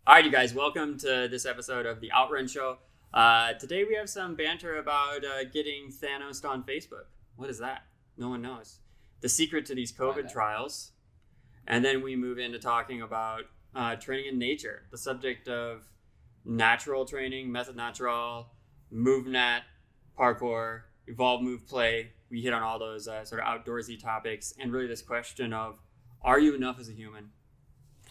All right, you guys, welcome to this episode of the Outrun Show. Today we have some banter about getting Thanos'd on Facebook. What is that? No one knows. The secret to these COVID trials. And then we move into talking about training in nature, the subject of natural training, method natural, MovNat, parkour, evolve, move, play. We hit on all those sort of outdoorsy topics, and really this question of, are you enough as a human?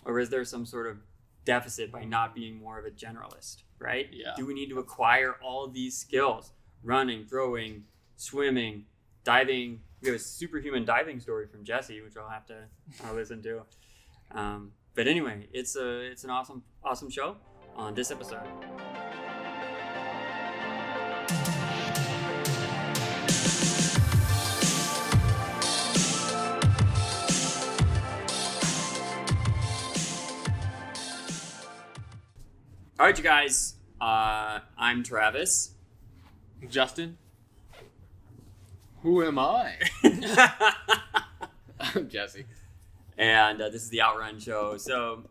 Or is there some sort of deficit by not being more of a generalist, right? Yeah. Do we need to acquire all these skills? Running, throwing, swimming, diving. We have a superhuman diving story from Jesse, which I'll have to listen to. But anyway, it's an awesome show on this episode. All right, you guys. I'm Travis. Justin. Who am I? I'm Jesse. And this is the Outrun Show. So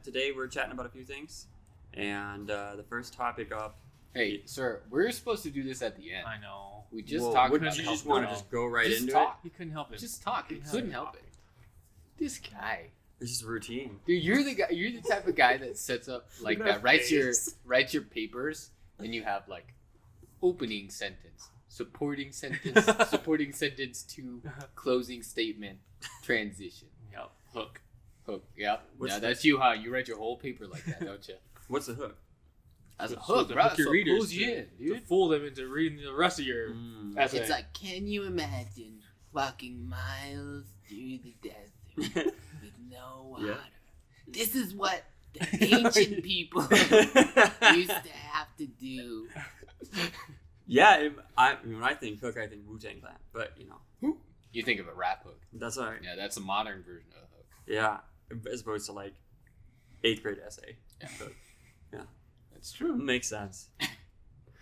today we're chatting about a few things. And the first topic up. Hey, sir, we're supposed to do this at the end. I know. We just talked Wouldn't about you how just want to no. just go right Just into talk. He couldn't help it. Just talk. He couldn't help it. This guy. it? This is routine. Dude, you're the guy. You're the type of guy that sets up like that. Writes your papers, and you have like opening sentence, supporting sentence, supporting sentence to closing statement, transition. Yep. Hook. Hook. Yep. What's Yeah, the- that's you. How you write your whole paper like that, don't you? What's the hook? As a So hook, to bro. hook your So it readers pulls you in, to dude. fool them into reading the rest of your essay. It's like, can you imagine walking miles through the desert with no water? Yeah. This is what the ancient people used to have to do. Yeah, when I think hook, I think Wu-Tang Clan. But, You think of a rap hook. that's all right. Yeah, that's a modern version of a hook. Yeah, as opposed to like 8th grade essay. Yeah. But, That's true. makes sense.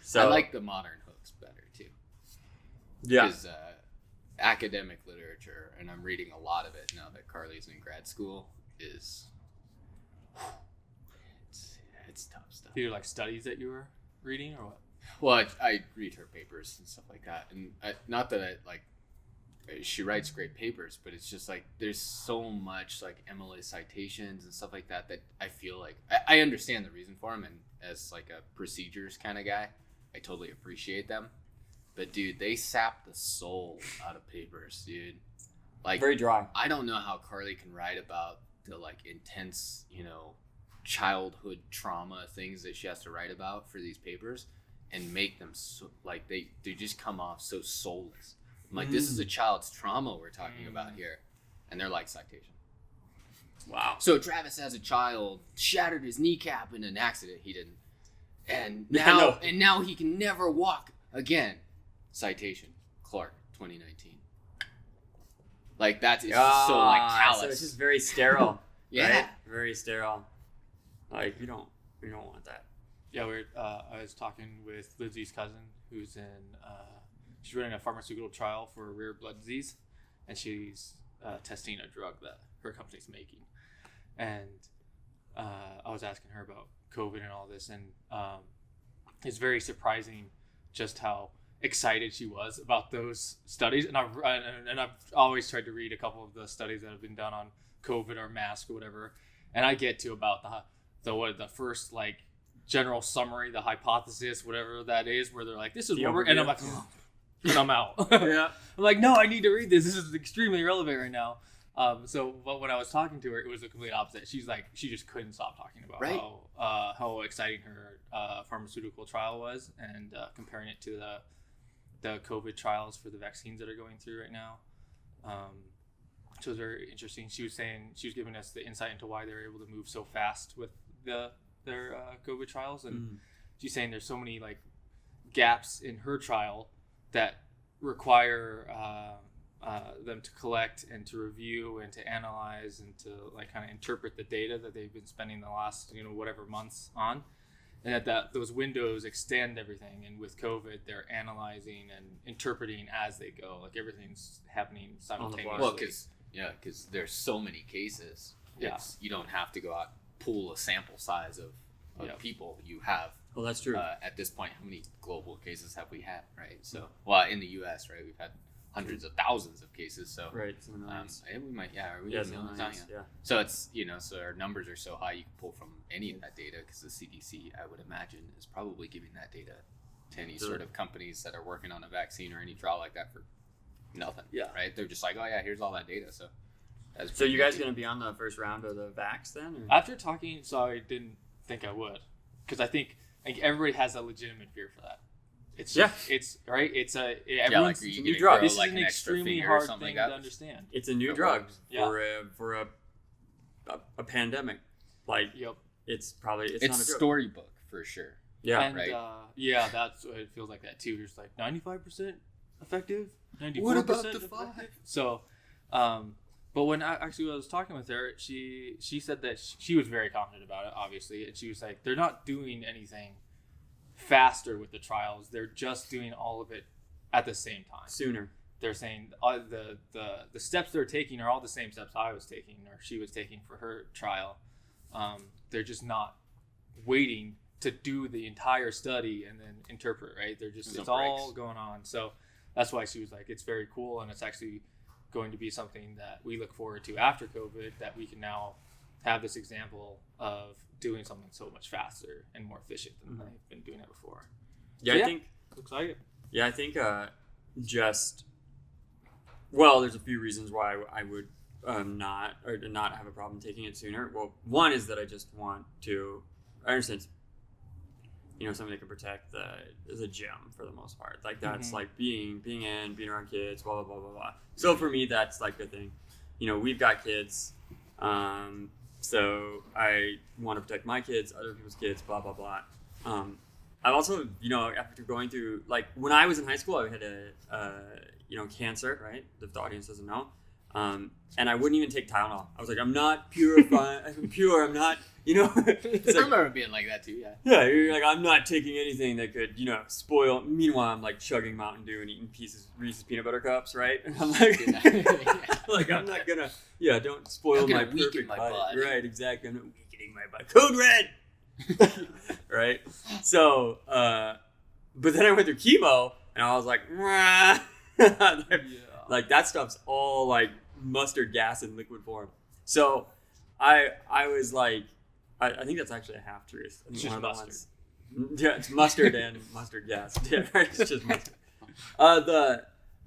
So I like the modern hooks better, too. yeah. Because academic literature, and I'm reading a lot of it now that Carly's in grad school, is... It's tough stuff. These are like studies that you were reading or what? Well, I read her papers and stuff like that, and not that I like. She writes great papers, but it's just like there's so much like MLS citations and stuff like that that I feel like I understand the reason for them, and as like a procedures kind of guy, I totally appreciate them. But dude, they sap the soul out of papers, dude. Like Very dry. I don't know how Carly can write about the like intense, childhood trauma things that she has to write about for these papers and make them so like they just come off so soulless. I'm like, this is a child's trauma we're talking about here. And they're like citation. Wow. So Travis as a child shattered his kneecap in an accident. He didn't. And Yeah, no. now he can never walk again. Citation. Clark, 2019. Like that's it's just so like callous. So it's just very sterile. Yeah. Right? Very sterile. Like we don't want that. Yeah, I was talking with Lizzie's cousin, who's in. She's running a pharmaceutical trial for a rare blood disease, and she's testing a drug that her company's making. And I was asking her about COVID and all this, and it's very surprising just how excited she was about those studies. And I've always tried to read a couple of the studies that have been done on COVID or mask or whatever, and I get to about the first like general summary, the hypothesis, whatever that is, where they're like, this is what we're, and I'm like, and I'm out. Yeah. I'm like, no, I need to read this. This is extremely relevant right now. But when I was talking to her, it was the complete opposite. She's like, she just couldn't stop talking about how exciting her pharmaceutical trial was, and comparing it to the COVID trials for the vaccines that are going through right now. So it was very interesting. She was giving us the insight into why they're able to move so fast with their COVID trials, and she's saying there's so many like gaps in her trial that require them to collect and to review and to analyze and to like kind of interpret the data that they've been spending the last whatever months on, and that those windows extend everything. And with COVID, they're analyzing and interpreting as they go. Like everything's happening simultaneously. Well, because there's so many cases. Yeah. You don't have to go out pool, a sample size of people you have. Well, that's true. At this point, how many global cases have we had, right? So, well, in the U.S., right, we've had hundreds of thousands of cases. So, right. We might, are we millions? Yeah. So it's, so our numbers are so high, you can pull from any of that data because the CDC, I would imagine, is probably giving that data to any sort of companies that are working on a vaccine or any trial like that for nothing. Yeah. Right? They're just like, oh yeah, here's all that data. So you guys going to be on the first round of the vax then? Or? After talking, so I didn't think I would, because I think everybody has a legitimate fear for that. It's right. It's a new drug. This is an extremely hard thing to understand. It's a new drug for a pandemic. It's not a joke. Storybook for sure. Yeah, and, right. That's what it feels like that too. Just like 95% effective, 94%. What about the 5? So, but when I was talking with her, she said that she was very confident about it, obviously, and she was like, they're not doing anything faster with the trials. They're just doing all of it at the same time. Sooner. They're saying the steps they're taking are all the same steps I was taking or she was taking for her trial. They're just not waiting to do the entire study and then interpret, right? They're just, it's all going on. So that's why she was like, it's very cool. And it's actually going to be something that we look forward to after COVID, that we can now have this example of doing something so much faster and more efficient than they've been doing it before. Yeah, I think looks like it. Yeah, I think there's a few reasons why I would not have a problem taking it sooner. Well, one is that I just want to. I understand. Something that can protect the gym for the most part. Like that's like being around kids, blah blah blah blah blah. So for me, that's like the thing. We've got kids. So I want to protect my kids, other people's kids, blah, blah, blah. I've also, after going through, like, when I was in high school, I had cancer, right? If the audience doesn't know. And I wouldn't even take Tylenol. I was like, I'm not purified. I'm pure. I'm not, I remember being like that too, yeah. Yeah, you're like, I'm not taking anything that could, spoil. Meanwhile, I'm like chugging Mountain Dew and eating Reese's peanut butter cups, right? And I'm like, like, I'm not gonna, don't spoil my perfect body. Right, exactly. I'm not weakening my body. Code red! Right? So, but then I went through chemo and I was like, like that stuff's all like mustard gas in liquid form. So I was like, I think that's actually a half truth. It's just mustard. Yeah, it's mustard and mustard gas. Yeah, right. It's just mustard.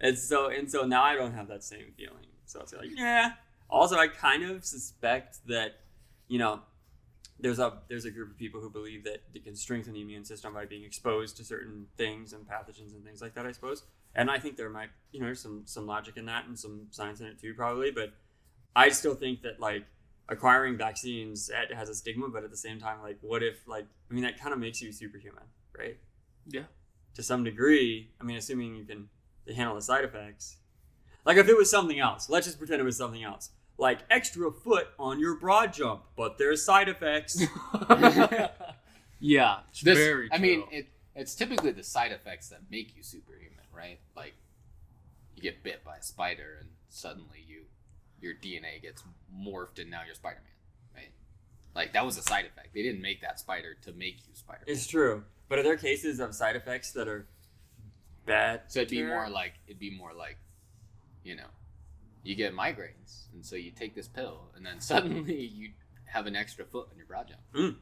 And so now I don't have that same feeling. So it's like, yeah. Also, I kind of suspect that, there's a group of people who believe that they can strengthen the immune system by being exposed to certain things and pathogens and things like that, I suppose. And I think there might, there's some logic in that and some science in it too, probably. But I still think that, like, acquiring vaccines has a stigma, but at the same time, like, what if, like, that kind of makes you superhuman, right? Yeah. To some degree, assuming you can handle the side effects. Like, if it was something else, let's just pretend it was something else. Like, extra foot on your broad jump, but there's side effects. Yeah, very true. It's typically the side effects that make you superhuman, right? Like, you get bit by a spider and suddenly your DNA gets morphed and now you're Spider-Man, right? Like, that was a side effect. They didn't make that spider to make you Spider-Man. It's true. But are there cases of side effects that are bad? So it'd be more like, you get migraines, and so you take this pill, and then suddenly you have an extra foot on your broad jump.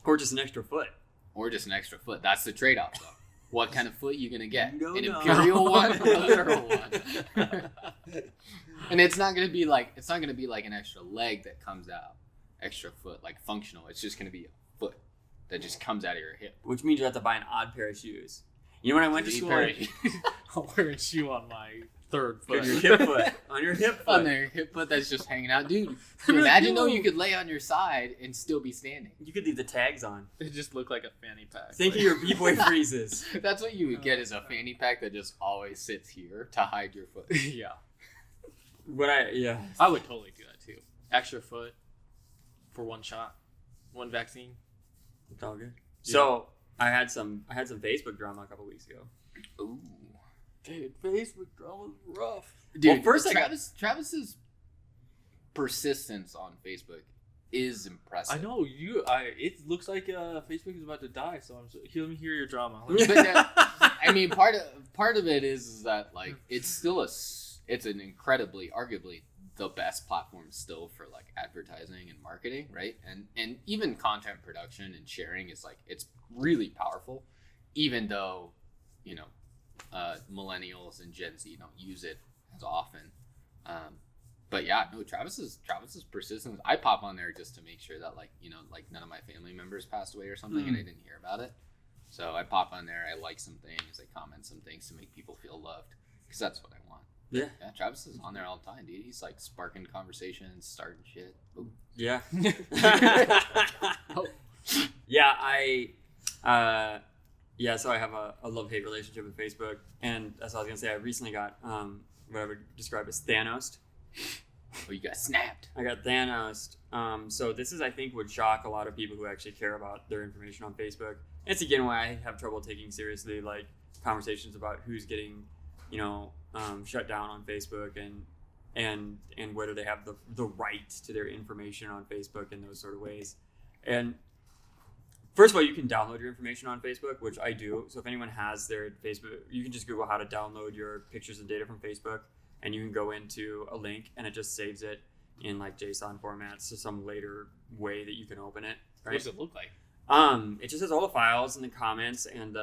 Or just an extra foot. That's the trade-off, though. What kind of foot you gonna get? Imperial one or a literal one? And it's not gonna be like an extra leg that comes out, extra foot, like functional. It's just gonna be a foot that just comes out of your hip. Which means you have to buy an odd pair of shoes. When I went to school, I'll wear a shoe on my third foot. On your hip foot. On your hip foot. On your hip foot that's just hanging out. Dude, imagine though you could lay on your side and still be standing. You could leave the tags on. It just looked like a fanny pack. Think of your B-boy freezes. That's what you would get, is a fanny pack that just always sits here to hide your foot. Yeah. I would totally do that too. Extra foot for one shot. One vaccine. It's all good. Yeah. So I had some Facebook drama a couple weeks ago. Ooh. Dude, Facebook drama was rough. Dude, well, first Travis's persistence on Facebook is impressive. I know you. It looks like Facebook is about to die. So let me hear your drama. I mean, part of it is that like it's an incredibly, arguably the best platform still for like advertising and marketing, right? And even content production and sharing is like it's really powerful, even though millennials and Gen Z don't use it as often. But yeah, no, Travis's persistence. I pop on there just to make sure that like none of my family members passed away or something, and I didn't hear about it. So I pop on there. I like some things. I comment some things to make people feel loved, because that's what I want. Yeah, Travis is on there all the time, dude. He's like sparking conversations, starting shit. Ooh. Yeah. Oh. So I have a love-hate relationship with Facebook, and that's what I was gonna say. I recently got what I would describe as Thanos'd. Oh, you got snapped. I got Thanos'd. So this is, I think, would shock a lot of people who actually care about their information on Facebook. It's again why I have trouble taking seriously like conversations about who's getting, shut down on Facebook and whether they have the right to their information on Facebook in those sort of ways. And first of all, you can download your information on Facebook, which I do. So if anyone has their Facebook, you can just Google how to download your pictures and data from Facebook, and you can go into a link and it just saves it in like JSON formats to some later way that you can open it. Right? What does it look like? It just has all the files and the comments and the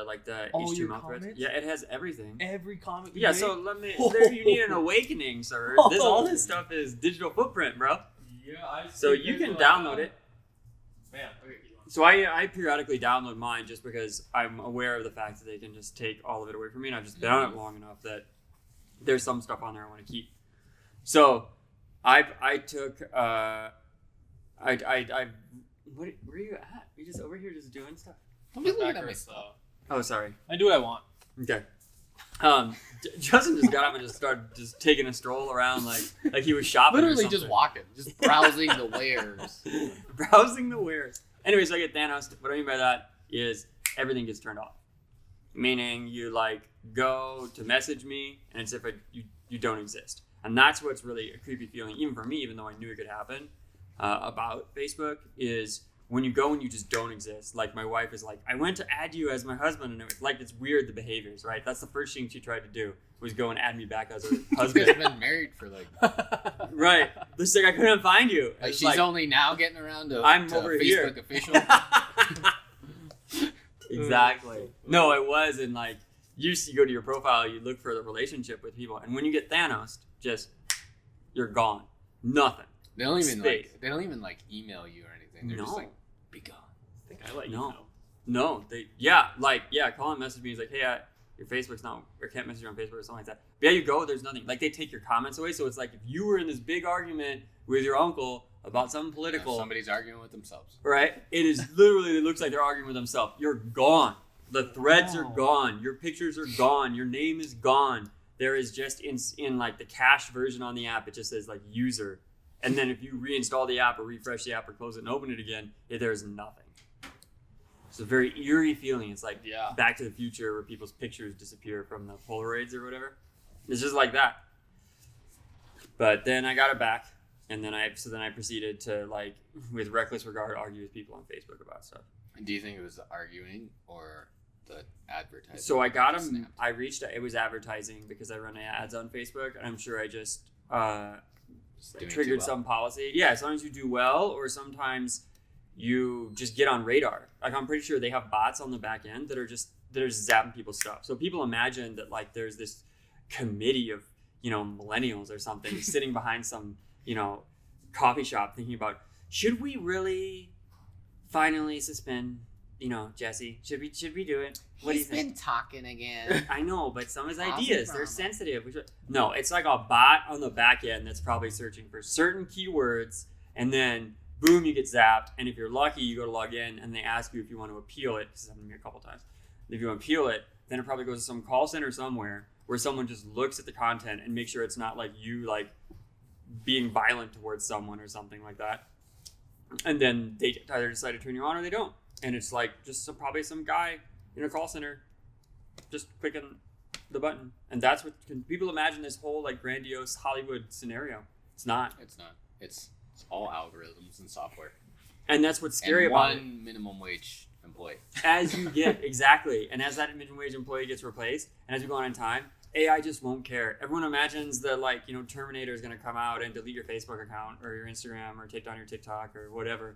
all HTML your threads. comments? Yeah, it has everything. Every comment. Yeah, so you need an awakening, sir. All this stuff is digital footprint, bro. Yeah, So you can download it. Man, okay. So I periodically download mine just because I'm aware of the fact that they can just take all of it away from me, and I've just been on it long enough that there's some stuff on there I want to keep. So I took where are you at? You just over here just doing stuff? Don't be looking at my stuff. Oh, sorry. I do what I want. Okay. Justin just got up and just started just taking a stroll around like he was shopping. Literally just walking, just browsing the wares. Browsing the wares. Anyways, so I get Thanos. What I mean by that is everything gets turned off. Meaning you like go to message me and it's if you don't exist. And that's what's really a creepy feeling, even for me, even though I knew it could happen, about Facebook, is when you go and you just don't exist. Like my wife is like, I went to add you as my husband, and it's weird, the behaviors, right? That's the first thing she tried to do, was go and add me back as her husband. You guys have been married for like right. This thing I couldn't find you. Like she's only now getting around to I'm to over Facebook here. official. Exactly. No, it was, and like you go to your profile, you look for the relationship with people, and when you get Thanos, just you're gone. Nothing. They don't even Space. they don't even like email you or anything. They're just like, be gone. I think I let you No. know. No, Colin messaged me. He's like, hey, your Facebook's not, or can't message you on Facebook or something like that. But yeah, you go, there's nothing. Like they take your comments away. So it's like if you were in this big argument with your uncle about something political, somebody's arguing with themselves. right? It is literally, it looks like they're arguing with themselves. You're gone. The threads are gone. Your pictures are gone. Your name is gone. There is just in like the cached version on the app, it just says like user. And then if you reinstall the app or refresh the app or close it and open it again, there's nothing. It's a very eerie feeling. It's like Back to the Future where people's pictures disappear from the Polaroids or whatever. It's just like that. But then I got it back, and then I proceeded to like, with reckless regard, argue with people on Facebook about stuff. Do you think it was the arguing or the advertising? So I got them. I reached. It was advertising because I run ads on Facebook, and I'm sure I just triggered some policy. Yeah, as long as you do well, or sometimes you just get on radar. Like I'm pretty sure they have bots on the back end that are just zapping people's stuff. So people imagine that like there's this committee of millennials or something sitting behind some coffee shop thinking about, should we really finally suspend Jesse? Should we do it? What do you think? He's been talking again. I know, but some of his ideas, they're sensitive. No, it's like a bot on the back end that's probably searching for certain keywords, and then boom, you get zapped. And if you're lucky, you go to log in, and they ask you if you want to appeal it. This has happened to me a couple times. If you appeal it, then it probably goes to some call center somewhere where someone just looks at the content and makes sure it's not like you like being violent towards someone or something like that. And then they either decide to turn you on or they don't. And it's like just probably some guy in a call center just clicking the button. And that's what people imagine this whole like grandiose Hollywood scenario. It's not. It's not. It's It's all algorithms and software. And that's what's scary and about it. one minimum wage employee. As you get, exactly, and as that minimum wage employee gets replaced, and as we go on in time, AI just won't care. Everyone imagines that, like, you know, Terminator is going to come out and delete your Facebook account or your Instagram or take down your TikTok or whatever.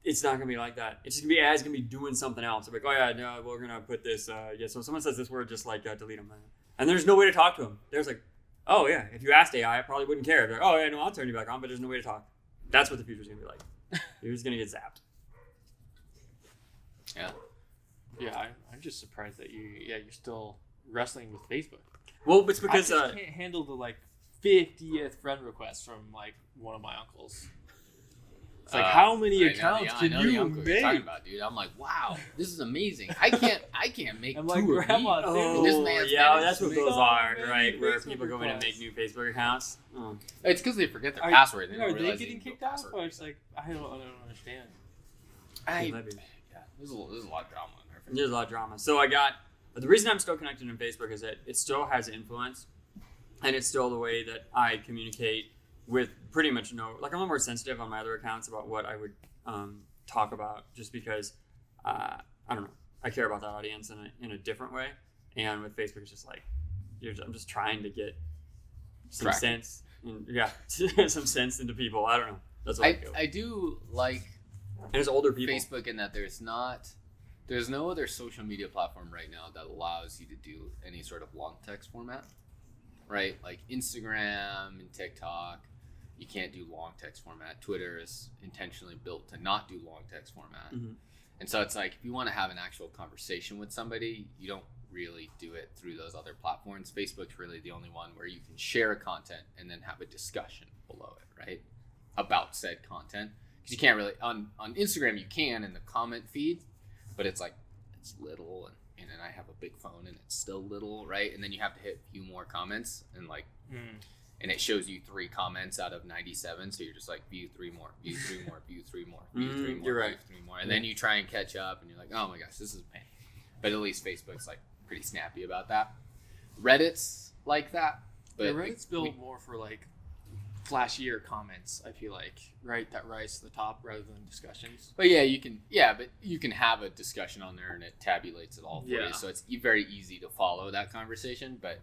It's not going to be like that. It's just going to be AI's going to be doing something else. Like, oh yeah, no, we're going to put this, so if someone says this word, just like delete them. And there's no way to talk to them. There's like, oh yeah, if you asked AI, I probably wouldn't care. They're like, oh yeah, no, I'll turn you back on, but there's no way to talk. That's what the future's going to be like. You're just going to get zapped. Yeah. Yeah, I'm just surprised that you're still wrestling with Facebook. Well, it's because I just can't handle the like 50th friend request from like one of my uncles. It's like, how many accounts can you make? You're talking about, dude. I'm like, wow, this is amazing. I can't make I'm two like, of Grandma, me. oh, This man's yeah, that's what managed to those so are, many right? Where Facebook people go in and make requests. new Facebook accounts. Oh. It's because they forget their password. Are don't they realize getting need kicked no out? password. Or it's like, I don't understand. There's a lot of drama in there. There's a lot of drama. So the reason I'm still connected in Facebook is that it still has influence, and it's still the way that I communicate with pretty much I'm a little more sensitive on my other accounts about what I would talk about, just because I don't know, I care about that audience in a different way. And with Facebook, it's just like I'm just trying to get some sense, some sense into people. I don't know. That's what I feel. I do like and it's older people. Facebook in that there's no other social media platform right now that allows you to do any sort of long text format, right? Like Instagram and TikTok, you can't do long text format. Twitter is intentionally built to not do long text format. Mm-hmm. And so it's like, if you want to have an actual conversation with somebody, you don't really do it through those other platforms. Facebook's really the only one where you can share a content and then have a discussion below it, right? About said content. Because you can't really, on Instagram you can in the comment feed, but it's like, it's little and then I have a big phone and it's still little, right? And then you have to hit a few more comments and like, and it shows you 3 comments out of 97. So you're just like, view 3 more, view 3 more, view 3 more, view 3 more, you're right. view 3 more. And then you try and catch up and you're like, oh my gosh, this is a pain. But at least Facebook's like pretty snappy about that. Reddit's like that. But Reddit's built more for like flashier comments, I feel like, right? That rise to the top rather than discussions. But you can have a discussion on there and it tabulates it all for you. So it's very easy to follow that conversation. But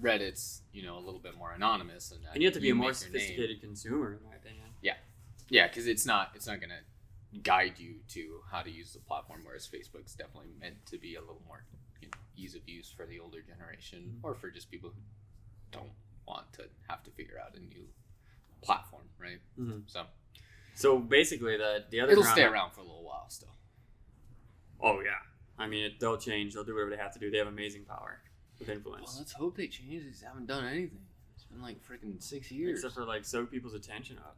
Reddit's, a little bit more anonymous, and you have to be a more sophisticated consumer, in my opinion. Yeah, because it's not gonna guide you to how to use the platform, whereas Facebook's definitely meant to be a little more ease of use for the older generation, or for just people who don't want to have to figure out a new platform, right? Mm-hmm. So basically, the other it'll stay around for a little while still. Oh yeah, I mean they'll change. They'll do whatever they have to do. They have amazing power with influence. Well, let's hope they change. They just haven't done anything. It's been like freaking 6 years. Except for like soak people's attention up.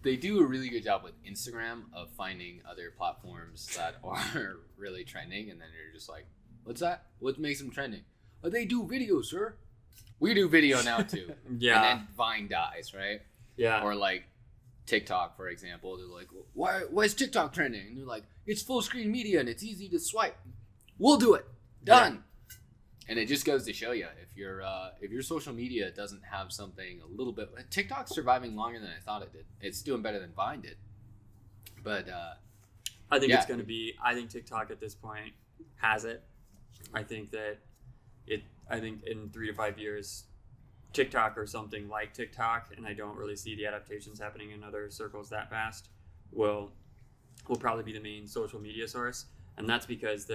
They do a really good job with Instagram of finding other platforms that are really trending, and then you're just like, what's that? What makes them trending? Oh, they do video, sir. We do video now too. Yeah. And then Vine dies, right? Yeah. Or like TikTok, for example. They're like, why is TikTok trending? And they're like, it's full screen media and it's easy to swipe. We'll do it. Done. Yeah. And it just goes to show you, if your social media doesn't have something a little bit, TikTok's surviving longer than I thought it did. It's doing better than Vine did. But I think it's going to be. I think TikTok at this point has it. I think that I think in 3 to 5 years, TikTok or something like TikTok, and I don't really see the adaptations happening in other circles that fast, will probably be the main social media source. And that's because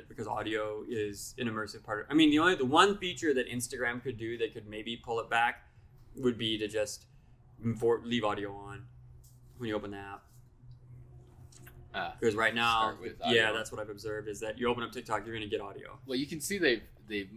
because audio is an immersive part of, I mean, the one feature that Instagram could do that could maybe pull it back would be to just leave audio on when you open the app. Because right now, that's what I've observed, is that you open up TikTok, you're going to get audio. Well, you can see they've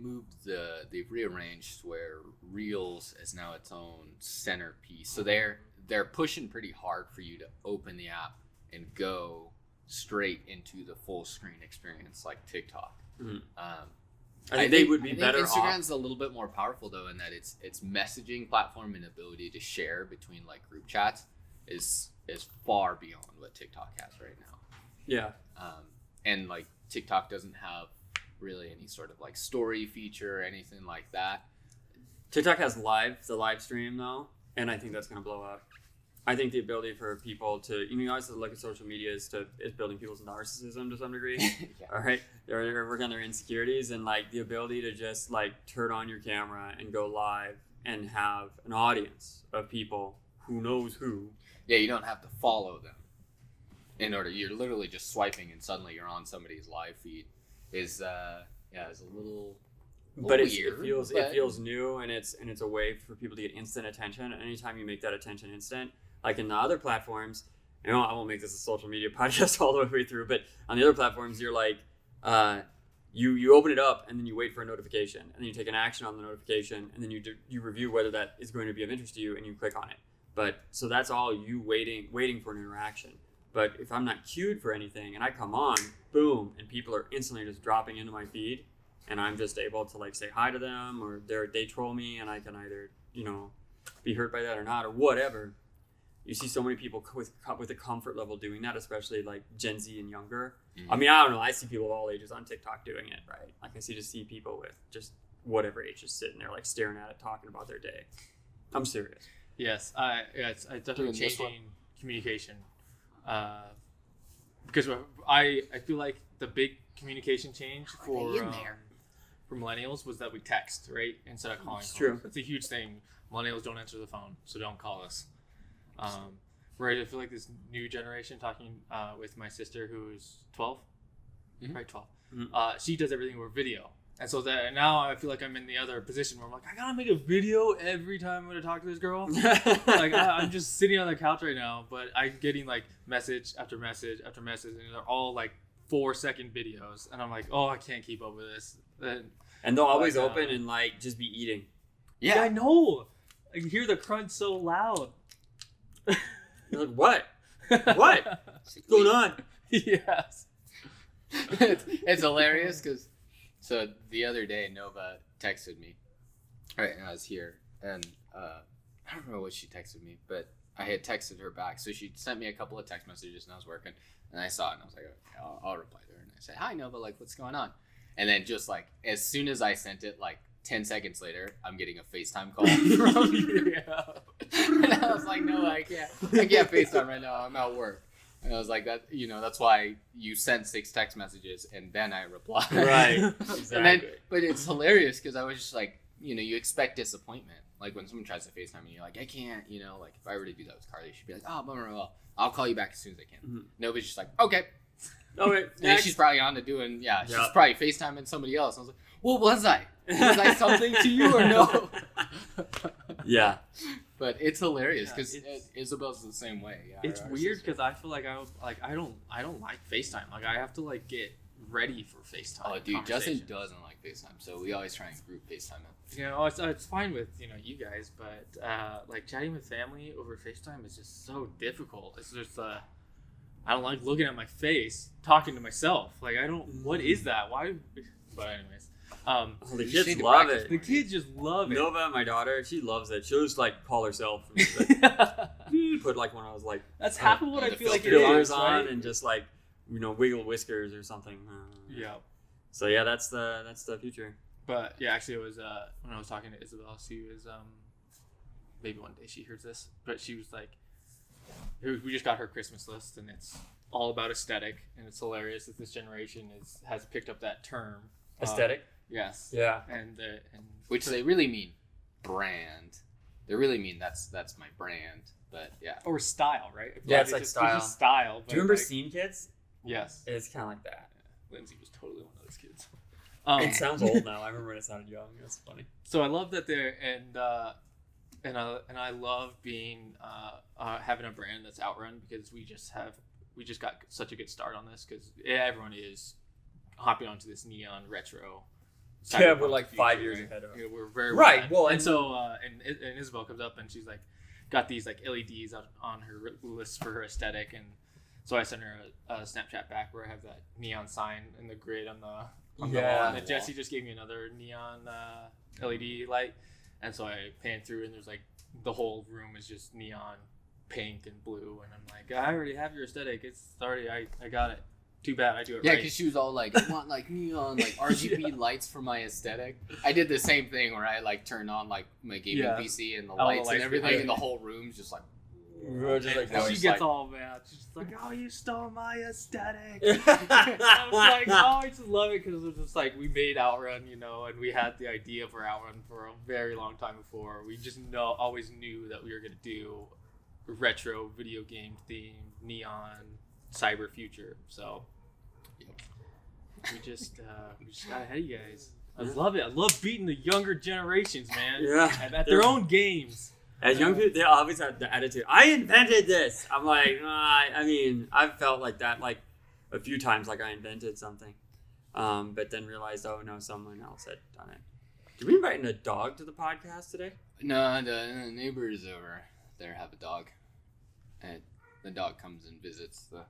rearranged where Reels is now its own centerpiece. So they're pushing pretty hard for you to open the app and go straight into the full screen experience like TikTok. Mm-hmm. I think they would be better off. Instagram's a little bit more powerful though, in that its messaging platform and ability to share between like group chats is far beyond what TikTok has right now. Yeah. And like TikTok doesn't have really any sort of like story feature or anything like that. TikTok has the live stream though, and I think that's going to blow up. I think the ability for people to, you always look at social media is building people's narcissism to some degree. Yeah. All right, they're working on their insecurities, and like the ability to just like turn on your camera and go live and have an audience of people who knows who. Yeah, you don't have to follow them. You're literally just swiping, and suddenly you're on somebody's live feed. Is a little. But weird, it feels new, and it's a way for people to get instant attention. And anytime you make that attention instant, like in the other platforms, I won't make this a social media podcast all the way through, but on the other platforms, you're like, you open it up and then you wait for a notification, and then you take an action on the notification, and then you review whether that is going to be of interest to you, and you click on it. But so that's all you waiting for an interaction. But if I'm not queued for anything and I come on, boom, and people are instantly just dropping into my feed, and I'm just able to like say hi to them, or they troll me, and I can either be hurt by that or not, or whatever. You see so many people with a comfort level doing that, especially like Gen Z and younger. Mm-hmm. I mean, I don't know. I see people of all ages on TikTok doing it, right? Like I see people with just whatever age just sitting there like staring at it, talking about their day. I'm serious. Yes, it's definitely changing communication. Because I feel like the big communication change for millennials was that we text, right, instead of calling. It's true. That's a huge thing. Millennials don't answer the phone, so don't call us. Right, I feel like this new generation, talking with my sister who's 12, right, 12. Mm-hmm. She does everything over video. And so now I feel like I'm in the other position where I'm like, I gotta make a video every time I'm gonna talk to this girl. Like I'm just sitting on the couch right now, but I'm getting like message after message after message, and they're all like 4-second videos, and I'm like, oh, I can't keep up with this. And they'll always open and like just be eating. Yeah, I know. I can hear the crunch so loud. You're like, what? What's going on? Yes. It's hilarious because so the other day Nova texted me, right, and I was here, and I don't remember what she texted me, but I had texted her back. So she sent me a couple of text messages, and I was working, and I saw it, and I was like, okay, I'll reply to her, and I said, hi Nova, like what's going on? And then just like as soon as I sent it, like 10 seconds later, I'm getting a FaceTime call from you. And I was like, no, I can't FaceTime right now. I'm at work. And I was like, that's why you sent 6 text messages and then I replied. Right. Exactly. But it's hilarious because I was just like, you expect disappointment. Like when someone tries to FaceTime me, you're like, I can't, like if I were to do that with Carly, she'd be like, oh, bummer, well, I'll call you back as soon as I can. Mm-hmm. Nobody's just like, okay. And she's probably on to doing, she's probably FaceTiming somebody else. I was like, well, was I? Was I something to you or no? Yeah. But it's hilarious because Isabel's the same way. Yeah, it's weird because I feel like I don't like FaceTime. Like I have to like get ready for FaceTime. Oh, dude, Justin doesn't like FaceTime, so we always try and group FaceTime him. It's fine with you guys, but like chatting with family over FaceTime is just so difficult. It's just I don't like looking at my face talking to myself. Like I don't. What is that? Why? But anyways. The kids love it. The kids just love it. Nova, my daughter, she loves it. She'll just like call herself and like, put like one of those like that's half of what I feel like it filters is, on, right? And just like wiggle whiskers or something. Yeah. So yeah, that's the future. But yeah, actually, it was when I was talking to Isabel. She was maybe one day she hears this, but she was like, we just got her Christmas list, and it's all about aesthetic, and it's hilarious that this generation has picked up that term. Aesthetic. Yes. Yeah. And which they really mean brand. They really mean that's my brand. But yeah. Or style, right? Yeah, it's like style. It's style. Do you remember Scene Kids? Yes. It's kind of like that. Yeah. Lindsay was totally one of those kids. It sounds old now. I remember when it sounded young. That's funny. So I love that they're and I love being having a brand that's Outrun because we just got such a good start on this because everyone is hopping onto this neon retro. Yeah, we're like 5 years ahead of it. We're very right. Behind. Well, and so and Isabel comes up and she's like got these like LEDs on her list for her aesthetic, and so I sent her a Snapchat back where I have that neon sign in the grid on the wall, and then Jesse just gave me another neon LED light, and so I pan through and there's like the whole room is just neon pink and blue, and I'm like, I already have your aesthetic. It's already I got it. Too bad I do it Yeah, right. because she was all like, I want like neon, like RGB lights for my aesthetic. I did the same thing where I like turned on like my gaming PC and the lights and everything, and the whole room's just like. She gets all mad. She's just like, "Oh, you stole my aesthetic." I was like, "Oh, I just love it because it was just like we made Outrun, and we had the idea for Outrun for a very long time before. We just always knew that we were gonna do a retro video game themed neon cyber future. So we just got ahead of you guys. I love it. I love beating the younger generations, man. Yeah, at their own games." As young people, they always have the attitude, I invented this. I'm like, I mean, I've felt like that like a few times, like I invented something. But then realized, oh no, someone else had done it. Did we invite a dog to the podcast today? No, the neighbors over there have a dog. And the dog comes and visits the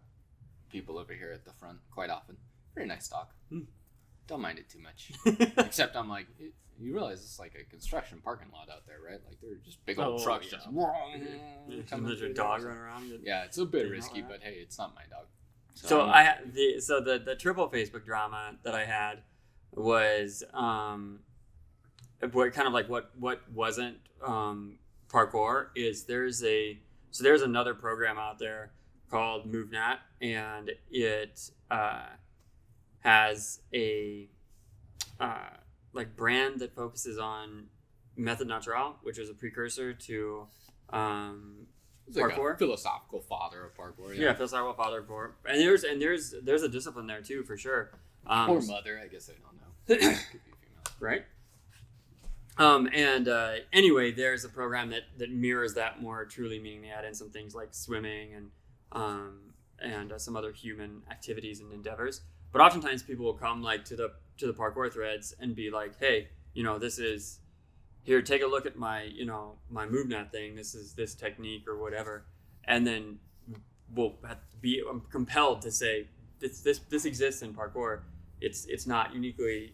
people over here at the front quite often. Very nice dog. Don't mind it too much. Except I'm like... You realize it's like a construction parking lot out there, right? Like they're just big old trucks just There's a dog running around. Yeah, it's a bit risky, but hey, it's not my dog. So I had the triple Facebook drama that I had was what kind of like what wasn't parkour is there's another program out there called MovNat, and it has a like brand that focuses on method natural, which is a precursor to it's like parkour. A philosophical father of parkour. Yeah, philosophical father of parkour. And there's a discipline there too, for sure. Or mother, I guess I don't know. Could be female. Right. Anyway, there's a program that mirrors that more truly, meaning they add in some things like swimming and some other human activities and endeavors. But oftentimes people will come like to the parkour threads and be like, hey, this is here, take a look at my, my MovNat thing. This is this technique or whatever. And then we'll have to be compelled to say this exists in parkour. It's not uniquely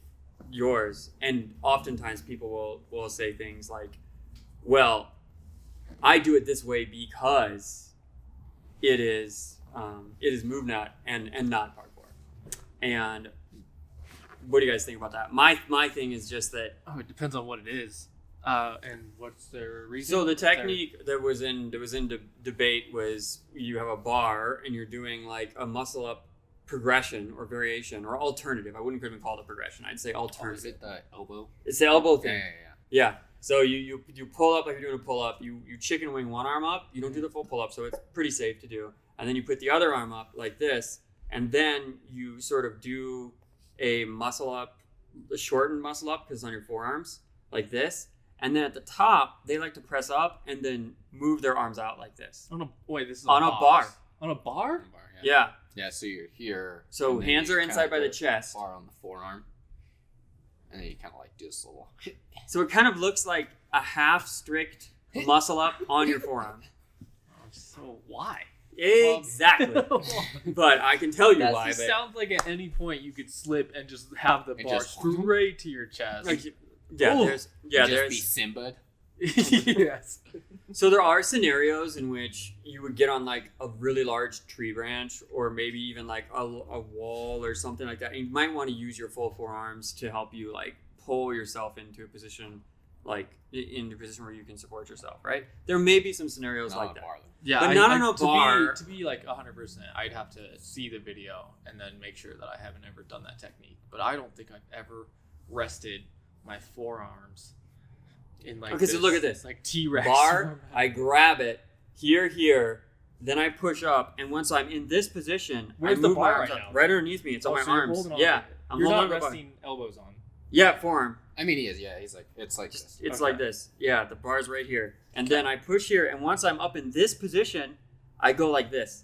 yours. And oftentimes people will say things like, well, I do it this way because it is MovNat and not parkour. And what do you guys think about that? My thing is just that. Oh, it depends on what it is, and what's their reason. So the technique that was in debate was you have a bar and you're doing like a muscle up progression or variation or alternative. I wouldn't even call it a progression. I'd say alternative. Is it the elbow? It's the elbow thing. Yeah. So you pull up like you're doing a pull up. You chicken wing one arm up. You don't do the full pull up, so it's pretty safe to do. And then you put the other arm up like this. And then you sort of do a muscle up, a shortened muscle up because it's on your forearms like this. And then at the top, they like to press up and then move their arms out like this. This is on a bar. On a bar? Yeah. Yeah, so you're here. So hands are inside by the chest. Bar on the forearm. And then you kind of like do this little... So it kind of looks like a half strict muscle up on your forearm. So why? Exactly. But I can tell you why. It sounds like at any point you could slip and just have the bar straight to your chest. There's be Simba. Yes. So there are scenarios in which you would get on like a really large tree branch or maybe even like a wall or something like that. And you might want to use your full forearms to help you like pull yourself into a position where you can support yourself, right? There may be some scenarios like that. Yeah, but not on a bar. To be like 100%, I'd have to see the video and then make sure that I haven't ever done that technique. But I don't think I've ever rested my forearms in like so look at this. Like T-Rex. Bar, I grab it, here, then I push up, and once I'm in this position, where's the bar right now? Right underneath me. It's on my arms. Yeah. You're not resting elbows on. Yeah, forearm. I mean, he is. Yeah, he's like, it's like this. It's like this. Yeah, the bar's right here. And then I push here, and once I'm up in this position, I go like this.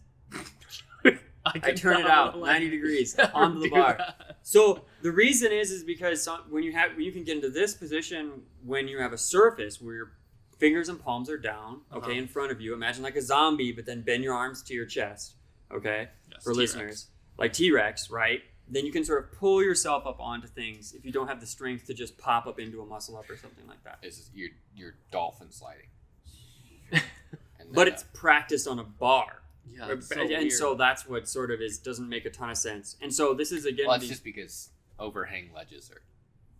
I turn it out 90 degrees onto the bar. So the reason is because when you can get into this position when you have a surface where your fingers and palms are down, okay, in front of you. Imagine like a zombie, but then bend your arms to your chest, okay, yes, for T-Rex. Listeners. Like T-Rex, right? Then you can sort of pull yourself up onto things if you don't have the strength to just pop up into a muscle up or something like that. You're dolphin sliding. But it's practiced on a bar. Yeah, it's so and weird. so that's what sort of doesn't make a ton of sense. And so this is again. Well, it's just because overhang ledges are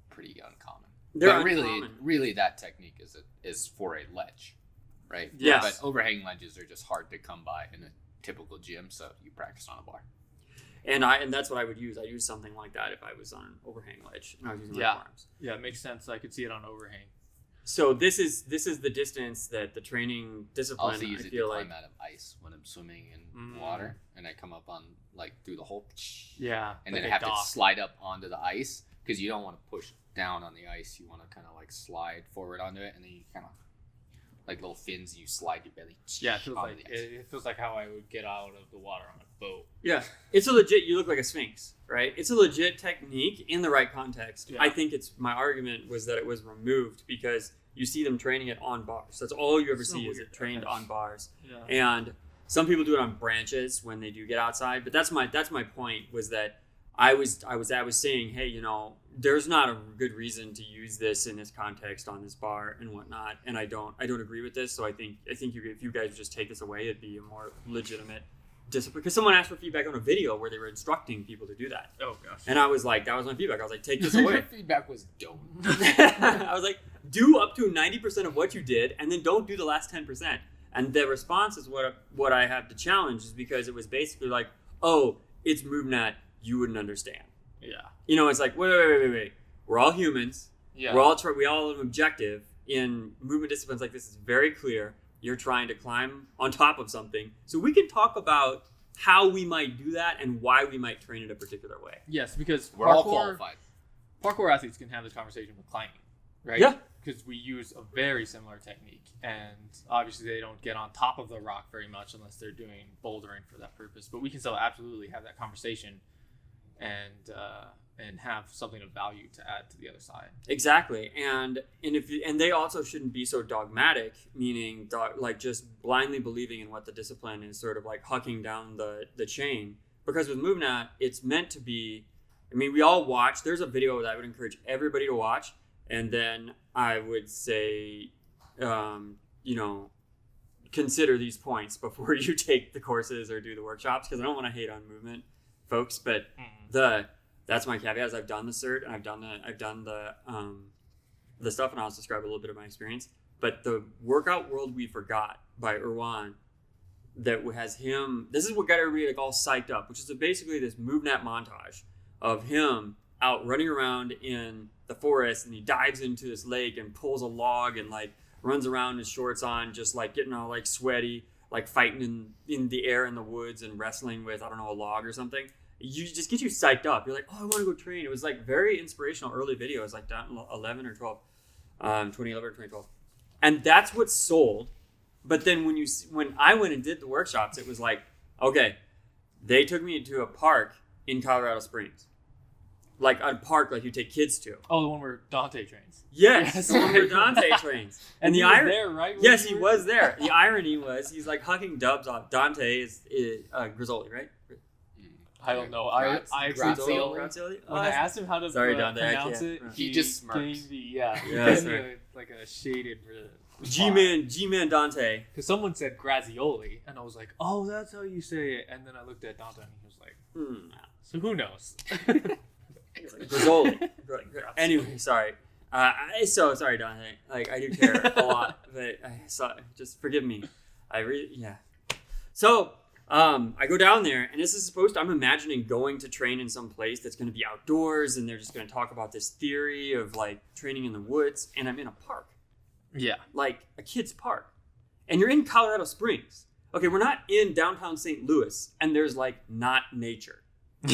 pretty uncommon. They're but uncommon. really, that technique is for a ledge, right? Yes. But overhang ledges are just hard to come by in a typical gym, so you practice on a bar. And that's what I would use. I use something like that if I was on overhang ledge and I was using my arms. Yeah, it makes sense. I could see it on overhang. So this is the distance that the training discipline. I also use I it feel to like climb out of ice when I'm swimming in water, and I come up on like through the hole. Yeah, and like then I have to slide up onto the ice because you don't want to push down on the ice. You want to kind of like slide forward onto it, and then you kind of like little fins. You slide your belly. Yeah, it feels onto like the ice. it feels like how I would get out of the water on a boat. Yeah, it's a legit. You look like a sphinx, right? It's a legit technique in the right context. Yeah. I think my argument was that it was removed because you see them training it on bars. That's all you ever see is it trained on bars. Yeah. And some people do it on branches when they do get outside. But that's my point was that I was saying, hey, you know, there's not a good reason to use this in this context on this bar and whatnot. And I don't agree with this. So I think if you guys just take this away, it'd be a more legitimate discipline. Because someone asked for feedback on a video where they were instructing people to do that. Oh gosh. And I was like, that was my feedback. I was like, take this away. Your feedback was dope. I was like, do up to 90% of what you did, and then don't do the last 10%. And the response is what I have to challenge is because it was basically like, oh, it's MovNat, you wouldn't understand. Yeah. You know, it's like, wait. We're all humans. Yeah. We all have an objective. In movement disciplines like this, it's very clear. You're trying to climb on top of something. So we can talk about how we might do that and why we might train it a particular way. Yes, because We're all qualified. Parkour athletes can have this conversation with climbing, right? Yeah. Because we use a very similar technique, and obviously they don't get on top of the rock very much unless they're doing bouldering for that purpose. But we can still absolutely have that conversation and have something of value to add to the other side. Exactly, and they also shouldn't be so dogmatic, meaning like just blindly believing in what the discipline is, sort of like hucking down the chain. Because with MovNat, it's meant to be. I mean, we all watch. There's a video that I would encourage everybody to watch, and then I would say, consider these points before you take the courses or do the workshops, because I don't want to hate on movement folks, but that's my caveat. Is I've done the cert and I've done the stuff, and I'll just describe a little bit of my experience. But the Workout World We Forgot by Irwan, that has him. This is what got everybody like all psyched up, which is basically this MovNat montage of him out running around in the forest, and he dives into this lake and pulls a log and like runs around with shorts on, just like getting all like sweaty, like fighting in the air in the woods and wrestling with, I don't know, a log or something. You just get you psyched up. You're like, oh, I want to go train. It was like very inspirational early videos, like 2011 or 2012. And that's what sold. But then when I went and did the workshops, it was like, okay, they took me to a park in Colorado Springs. Like a park like you take kids to. Oh, the one where Dante trains. Yes, the one where Dante trains. And the irony, there, right? Yes, he was there. The irony was he's like hucking dubs off. Dante is Grizzoli, right? I don't know. I actually don't. Grazioli? When I asked him how to pronounce it, he just smirks. gave me, yeah, that's he gave right. me like a shaded G-Man Dante. Because someone said Grazioli, and I was like, oh, that's how you say it. And then I looked at Dante, and he was like, so who knows? Grizzoli. Anyway, sorry. So sorry, Dante. Like, I do care a lot, but just forgive me. So, I go down there, and this is I'm imagining going to train in some place that's going to be outdoors, and they're just going to talk about this theory of like training in the woods, and I'm in a park. Yeah. Like a kid's park. And you're in Colorado Springs. Okay, we're not in downtown St. Louis, and there's like not nature,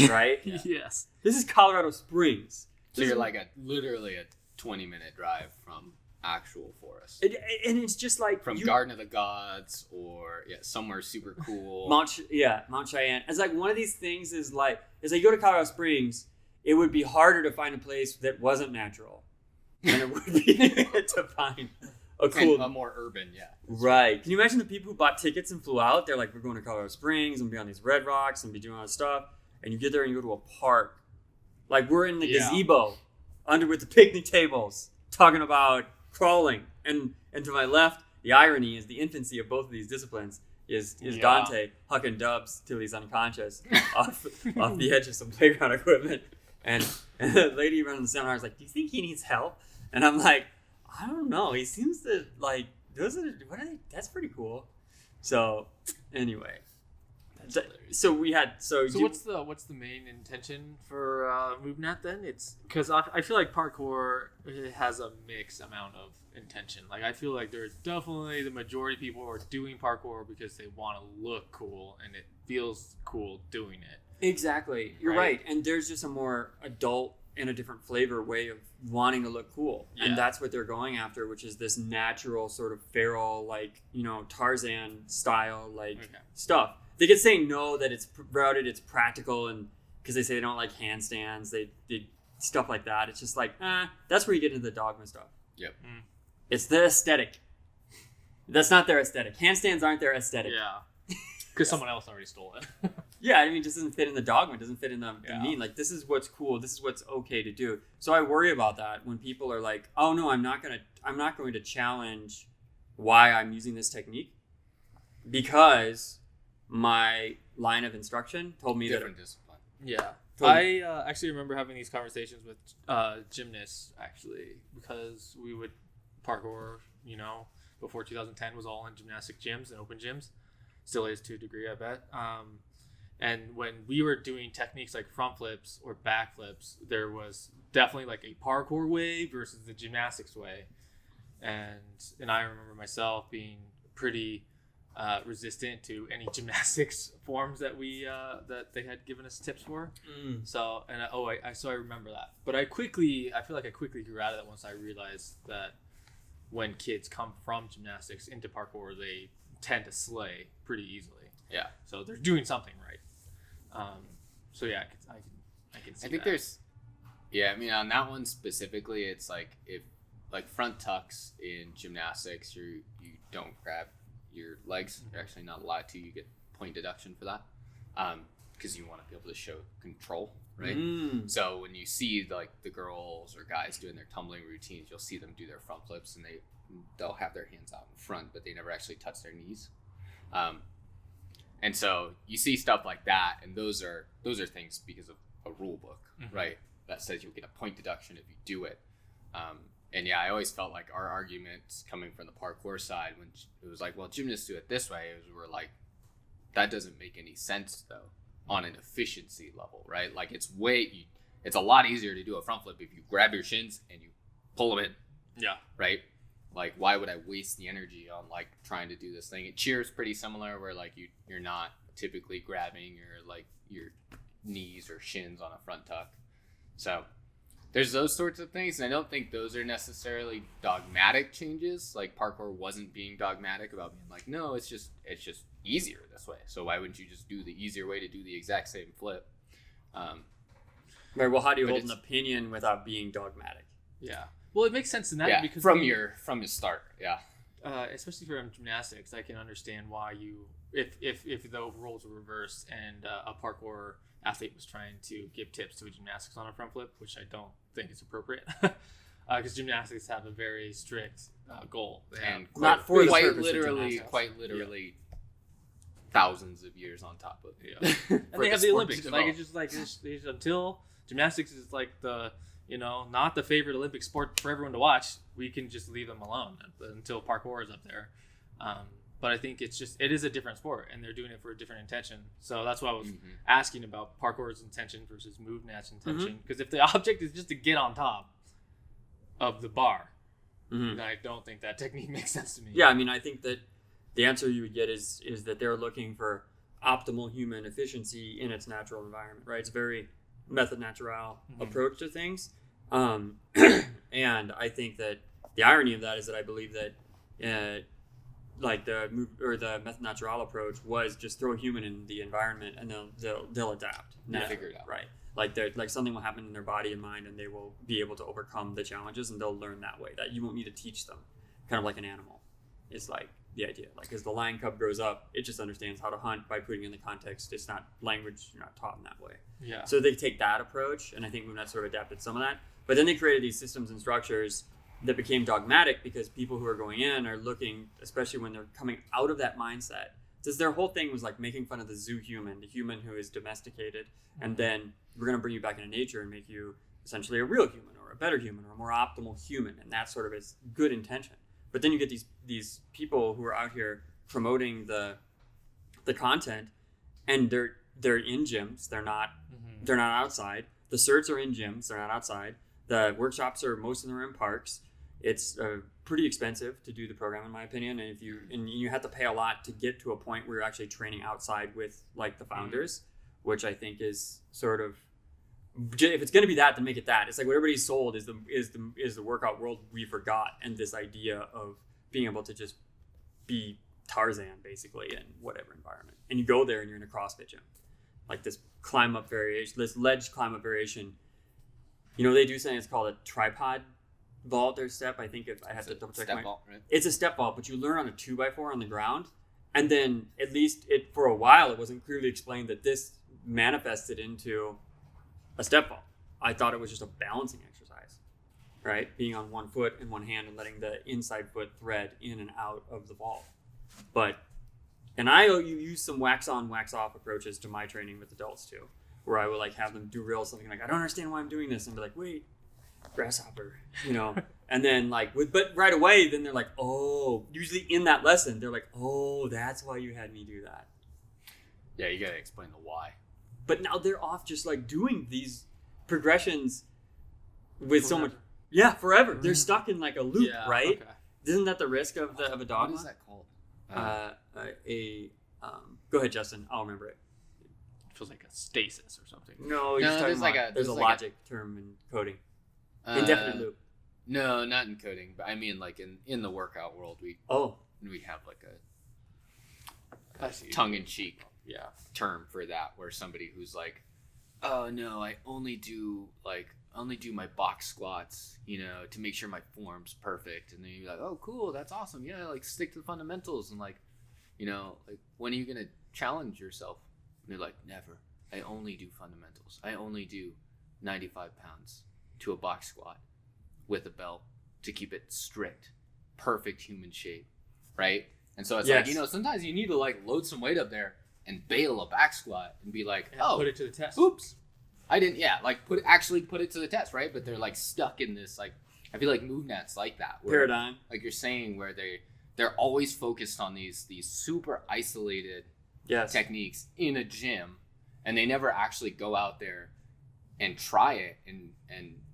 right? Yeah. Yes. This is Colorado Springs. So you're like literally a 20-minute drive from actual forest. And it's just like from Garden of the Gods or somewhere super cool. Mount Cheyenne. It's like one of these things is like you go to Colorado Springs, it would be harder to find a place that wasn't natural than it would be to find a more urban, Right. Can you imagine the people who bought tickets and flew out? They're like, we're going to Colorado Springs and be on these red rocks and be doing all this stuff. And you get there and you go to a park. Like we're in the gazebo with the picnic tables talking about crawling. And to my left, the irony is the infancy of both of these disciplines is Dante hucking dubs till he's unconscious off the edge of some playground equipment. And the lady running the seminar is like, "Do you think he needs help?" And I'm like, "I don't know. He seems to like those are what are they? That's pretty cool." So anyway, so what's the main intention for MovNat then? It's because I feel like parkour has a mixed amount of intention. Like I feel like there's definitely the majority of people are doing parkour because they want to look cool and it feels cool doing it. Exactly, you're right. And there's just a more adult and a different flavor way of wanting to look cool, and that's what they're going after, which is this natural sort of feral, like Tarzan style stuff. They could say no, that it's routed, it's practical, and because they say they don't like handstands, they stuff like that. It's just like that's where you get into the dogma stuff. Yep. It's the aesthetic. That's not their aesthetic. Handstands aren't their aesthetic. Yeah. Because someone else already stole it. Yeah, I mean, it just doesn't fit in the dogma. It doesn't fit in the mean. Like, this is what's cool. This is what's okay to do. So I worry about that when people are like, "Oh no, I'm not going to challenge why I'm using this technique because my line of instruction told me different discipline." Yeah. I actually remember having these conversations with gymnasts, actually, because we would parkour, before 2010 was all in gymnastic gyms and open gyms. Still is to a degree, I bet. And when we were doing techniques like front flips or back flips, there was definitely like a parkour way versus the gymnastics way. And I remember myself being pretty resistant to any gymnastics forms that that they had given us tips for. So I remember that. But I feel like I quickly grew out of that once I realized that when kids come from gymnastics into parkour, they tend to slay pretty easily. Yeah. So they're doing something right. So yeah, I can see. I think there's, I mean, on that one specifically, it's like if like front tucks in gymnastics, you don't grab your legs. You're actually not allowed to. You get point deduction for that, because you want to be able to show control, right? So when you see like the girls or guys doing their tumbling routines, you'll see them do their front flips and they'll have their hands out in front, but they never actually touch their knees. And so you see stuff like that, and those are things because of a rule book, right? That says you'll get a point deduction if you do it. And I always felt like our arguments coming from the parkour side, when it was like, well, gymnasts do it this way, we're like, that doesn't make any sense though on an efficiency level, right? Like it's a lot easier to do a front flip if you grab your shins and you pull them in. Yeah. Right? Like, why would I waste the energy on like trying to do this thing? Cheer's pretty similar, where like you're not typically grabbing your knees or shins on a front tuck. So there's those sorts of things, and I don't think those are necessarily dogmatic changes. Like parkour wasn't being dogmatic about being like, no, it's just easier this way. So why wouldn't you just do the easier way to do the exact same flip? Right. Well, how do you hold an opinion without being dogmatic? Yeah. Well, it makes sense in that because from your start, especially from gymnastics, I can understand why if the roles were reversed and a parkour athlete was trying to give tips to a gymnastics on a front flip, which I don't think is appropriate, because gymnastics have a very strict goal. And quite literally thousands of years on top of it. Yeah. And they have the Olympics. Like it's just like until gymnastics is like the not the favorite Olympic sport for everyone to watch, we can just leave them alone until parkour is up there. But I think it is a different sport, and they're doing it for a different intention. So that's why I was asking about parkour's intention versus MovNat's intention. Because if the object is just to get on top of the bar, then I don't think that technique makes sense to me. Yeah, I mean, I think that the answer you would get is that they're looking for optimal human efficiency in its natural environment, right? It's very method natural approach to things. And I think that the irony of that is that I believe that like the method natural approach was just throw a human in the environment and they'll adapt. They'll figure it out. Right. Like something will happen in their body and mind, and they will be able to overcome the challenges, and they'll learn that way. That you won't need to teach them, kind of like an animal. It's like the idea. Like as the lion cub grows up, it just understands how to hunt by putting in the context. It's not language. You're not taught in that way. Yeah. So they take that approach, and I think MovNat sort of adapted some of that. But then they created these systems and structures that became dogmatic because people who are going in are looking, especially when they're coming out of that mindset, Because their whole thing was like making fun of the zoo human, the human who is domesticated, and then we're going to bring you back into nature and make you essentially a real human or a better human or a more optimal human, and that sort of is good intention. But then you get these people who are out here promoting the content, and they're in gyms. They're not outside. The certs are in gyms. They're not outside. The workshops most of them are in parks. It's pretty expensive to do the program, in my opinion, and you have to pay a lot to get to a point where you're actually training outside with like the founders, which I think is sort of, if it's going to be that, then make it that. It's like what everybody's sold is the workout world we forgot, and this idea of being able to just be Tarzan basically in whatever environment. And you go there and you're in a CrossFit gym, like this ledge climb up variation. They do something that's called a tripod vault or step. I think if I have to double check vault, right? It's a step vault, but you learn on a 2x4 on the ground, and then at least for a while it wasn't clearly explained that this manifested into a step vault. I thought it was just a balancing exercise, right? Being on one foot and one hand and letting the inside foot thread in and out of the vault. And I use some wax on, wax off approaches to my training with adults too, where I would like have them do something like, I don't understand why I'm doing this, and be like, wait, grasshopper, and then but right away, then they're like, oh, usually in that lesson, they're like, oh, that's why you had me do that. Yeah, you gotta explain the why. But now they're off just like doing these progressions with so much, forever. They're stuck in like a loop, right? Okay. Isn't that the risk of a dogma? What is that called? Go ahead, Justin. I'll remember it. It feels like a stasis or something. No, you're talking about there's a logic term in coding. Indefinite loop. No, not in coding, but I mean like in the workout world, we have like a tongue-in-cheek term for that, where somebody who's like, oh no, I only do my box squats, to make sure my form's perfect, and then you're like, oh cool, that's awesome, like stick to the fundamentals, and like, like when are you gonna challenge yourself? And they're like, never. I only do fundamentals. I only do 95 pounds to a box squat with a belt to keep it strict, perfect human shape, right? And so it's like, sometimes you need to like load some weight up there and bail a back squat and be like, put it to the test. Oops, I didn't. Yeah, like put it to the test, right? But they're like stuck in this like, I feel like MovNat's like that paradigm, like you're saying, where they're always focused on these super isolated techniques in a gym, and they never actually go out there and try it and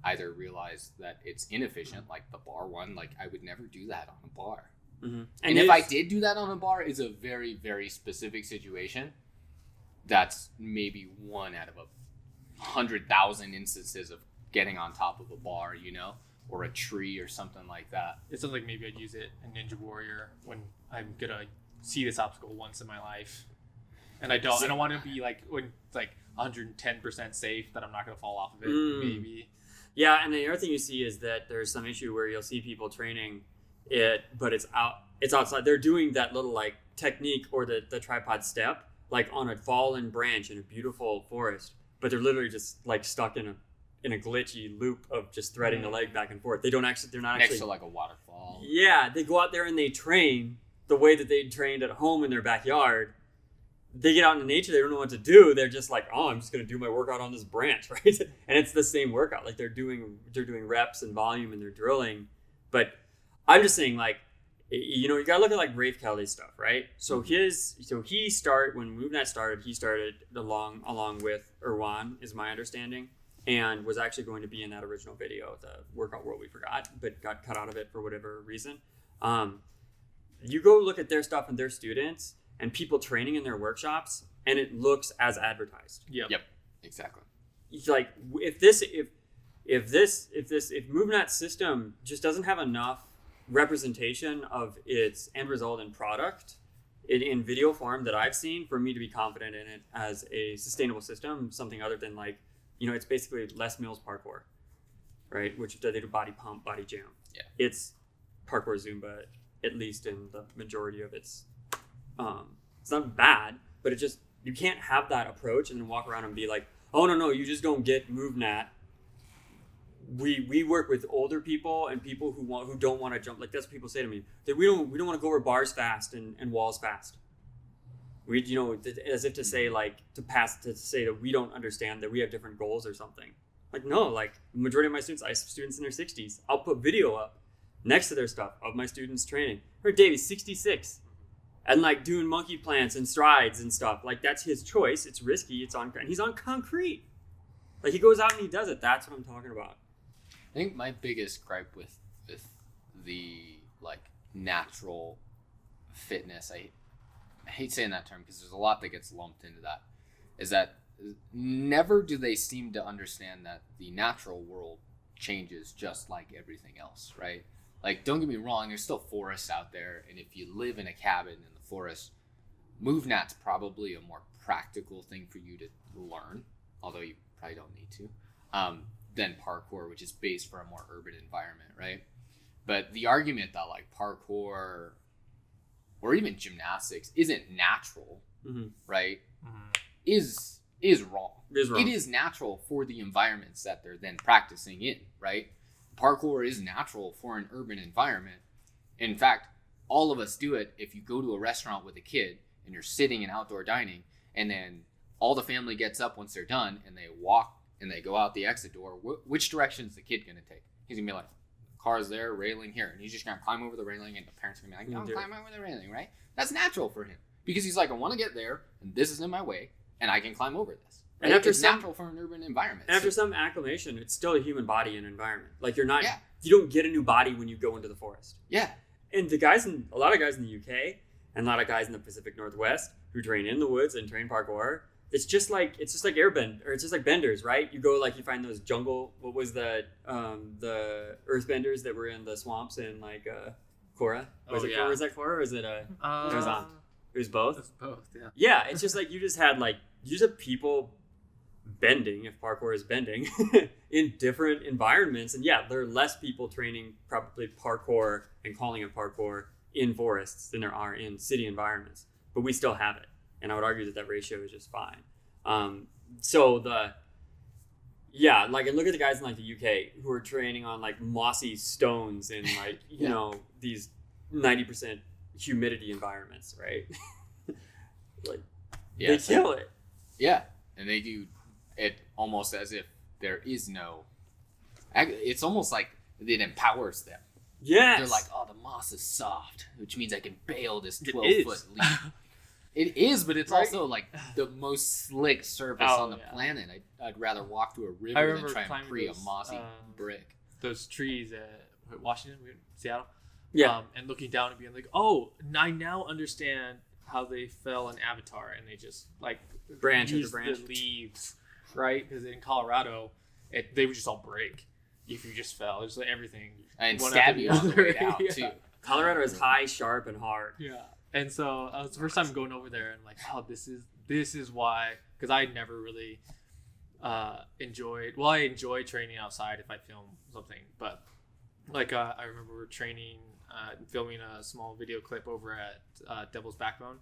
either realize that it's inefficient, like the bar one. Like I would never do that on a bar. Mm-hmm. And if I did do that on a bar, it's a very, very specific situation. That's maybe one out of 100,000 instances of getting on top of a bar, or a tree or something like that. It sounds like maybe I'd use it in Ninja Warrior when I'm gonna see this obstacle once in my life, and I don't want to be like when it's like 110% safe that I'm not gonna fall off of it. Maybe. Yeah, and the other thing you see is that there's some issue where you'll see people training it, but it's outside. They're doing that little like technique or the tripod step like on a fallen branch in a beautiful forest, but they're literally just like stuck in a glitchy loop of just threading the leg back and forth. They're not next actually to like a waterfall. Yeah, they go out there and they train the way that they trained at home in their backyard. They get out into nature, they don't know what to do. They're just like, oh, I'm just going to do my workout on this branch, right? And it's the same workout. Like they're doing reps and volume and they're drilling. But I'm just saying, like, you got to look at like Rafe Kelley's stuff, right? So when MovNat started, he started along with Erwan, is my understanding, and was actually going to be in that original video, the workout world we forgot, but got cut out of it for whatever reason. You go look at their stuff and their students and people training in their workshops, and it looks as advertised. Yep, exactly. It's like if MovNat's system just doesn't have enough representation of its end result and product in video form that I've seen for me to be confident in it as a sustainable system, something other than like, it's basically Les Mills parkour, right? Which they do body pump, body jam. Yeah. It's parkour Zumba, at least in the majority of its. It's not bad, but you can't have that approach and then walk around and be like, oh no, you just don't get MovNat. We work with older people and people who don't want to jump. Like that's what people say to me. That we don't want to go over bars fast and walls fast. We, as if to say to say that we don't understand that we have different goals or something. Like, no, like the majority of my students, I have students in their 60s. I'll put video up next to their stuff of my students training. Or Davey's 66 and like doing monkey plants and strides and stuff. Like, that's his choice. It's risky. And he's on concrete. Like, he goes out and he does it. That's what I'm talking about. I think my biggest gripe with the like natural fitness, I hate saying that term because there's a lot that gets lumped into that, is that never do they seem to understand that the natural world changes just like everything else, right? Like, don't get me wrong, there's still forests out there, and if you live in a cabin in the forest, MovNat's probably a more practical thing for you to learn, although you probably don't need to, than parkour, which is based for a more urban environment, right? But the argument that like parkour or even gymnastics isn't natural, right, is wrong. It is natural for the environments that they're then practicing in, right? Parkour is natural for an urban environment. In fact, all of us do it. If you go to a restaurant with a kid and you're sitting in outdoor dining, and then all the family gets up once they're done and they walk and they go out the exit door, which direction is the kid going to take? He's going to be like, car's there, railing here. And he's just going to climb over the railing, and the parents are going to be like, no, climb over the railing, right? That's natural for him because he's like, I want to get there, and this is in my way, and I can climb over this. Right? And it's natural for an urban environment. And after some acclimation, it's still a human body and environment. Like, you don't get a new body when you go into the forest. Yeah. And a lot of guys in the UK and a lot of guys in the Pacific Northwest who train in the woods and train parkour, it's just like airbend, or it's just like benders, right? You go, like, you find those jungle, what was the earthbenders that were in the swamps in like Korra? Was that Korra, or is it Tarzan? It was both? It's both, yeah. Yeah, it's just like you just have people bending, if parkour is bending, in different environments. And yeah, there are less people training probably parkour and calling it parkour in forests than there are in city environments. But we still have it. And I would argue that ratio is just fine. And look at the guys in like the UK who are training on like mossy stones in like, these 90% humidity environments, right? They kill it. Yeah. And they do it almost as if there is no, it's almost like it empowers them. Yes. They're like, oh, the moss is soft, which means I can bail this 12-foot leaf. It is, but it's also like the most slick surface on the planet. I'd rather walk through a river than try and free a mossy brick. Those trees at Washington, Seattle. Yeah. And looking down and being like, oh, I now understand how they fell in Avatar, and they just like branch use the leaves, right? Because in Colorado, they would just all break if you just fell. It's like everything. And stab you on the way out, too. Colorado is high, sharp, and hard. Yeah. And so it was the first time going over there, and like, oh, this is why, because I never really enjoyed. Well, I enjoy training outside if I film something, but like I remember we're training, filming a small video clip over at Devil's Backbone,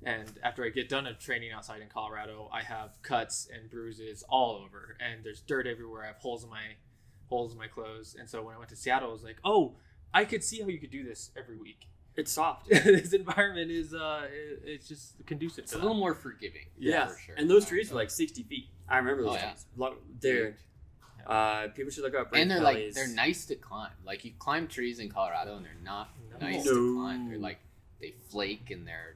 and after I get done of training outside in Colorado, I have cuts and bruises all over, and there's dirt everywhere. I have holes in my clothes, and so when I went to Seattle, I was like, oh, I could see how you could do this every week. It's soft. This environment is it's just conducive. It's a little more forgiving. Yeah, for sure. And those trees were like 60 feet. I remember those trees. They're people should look up. And they're nice to climb. Like, you climb trees in Colorado and they're not nice to climb. They're like, they flake and they're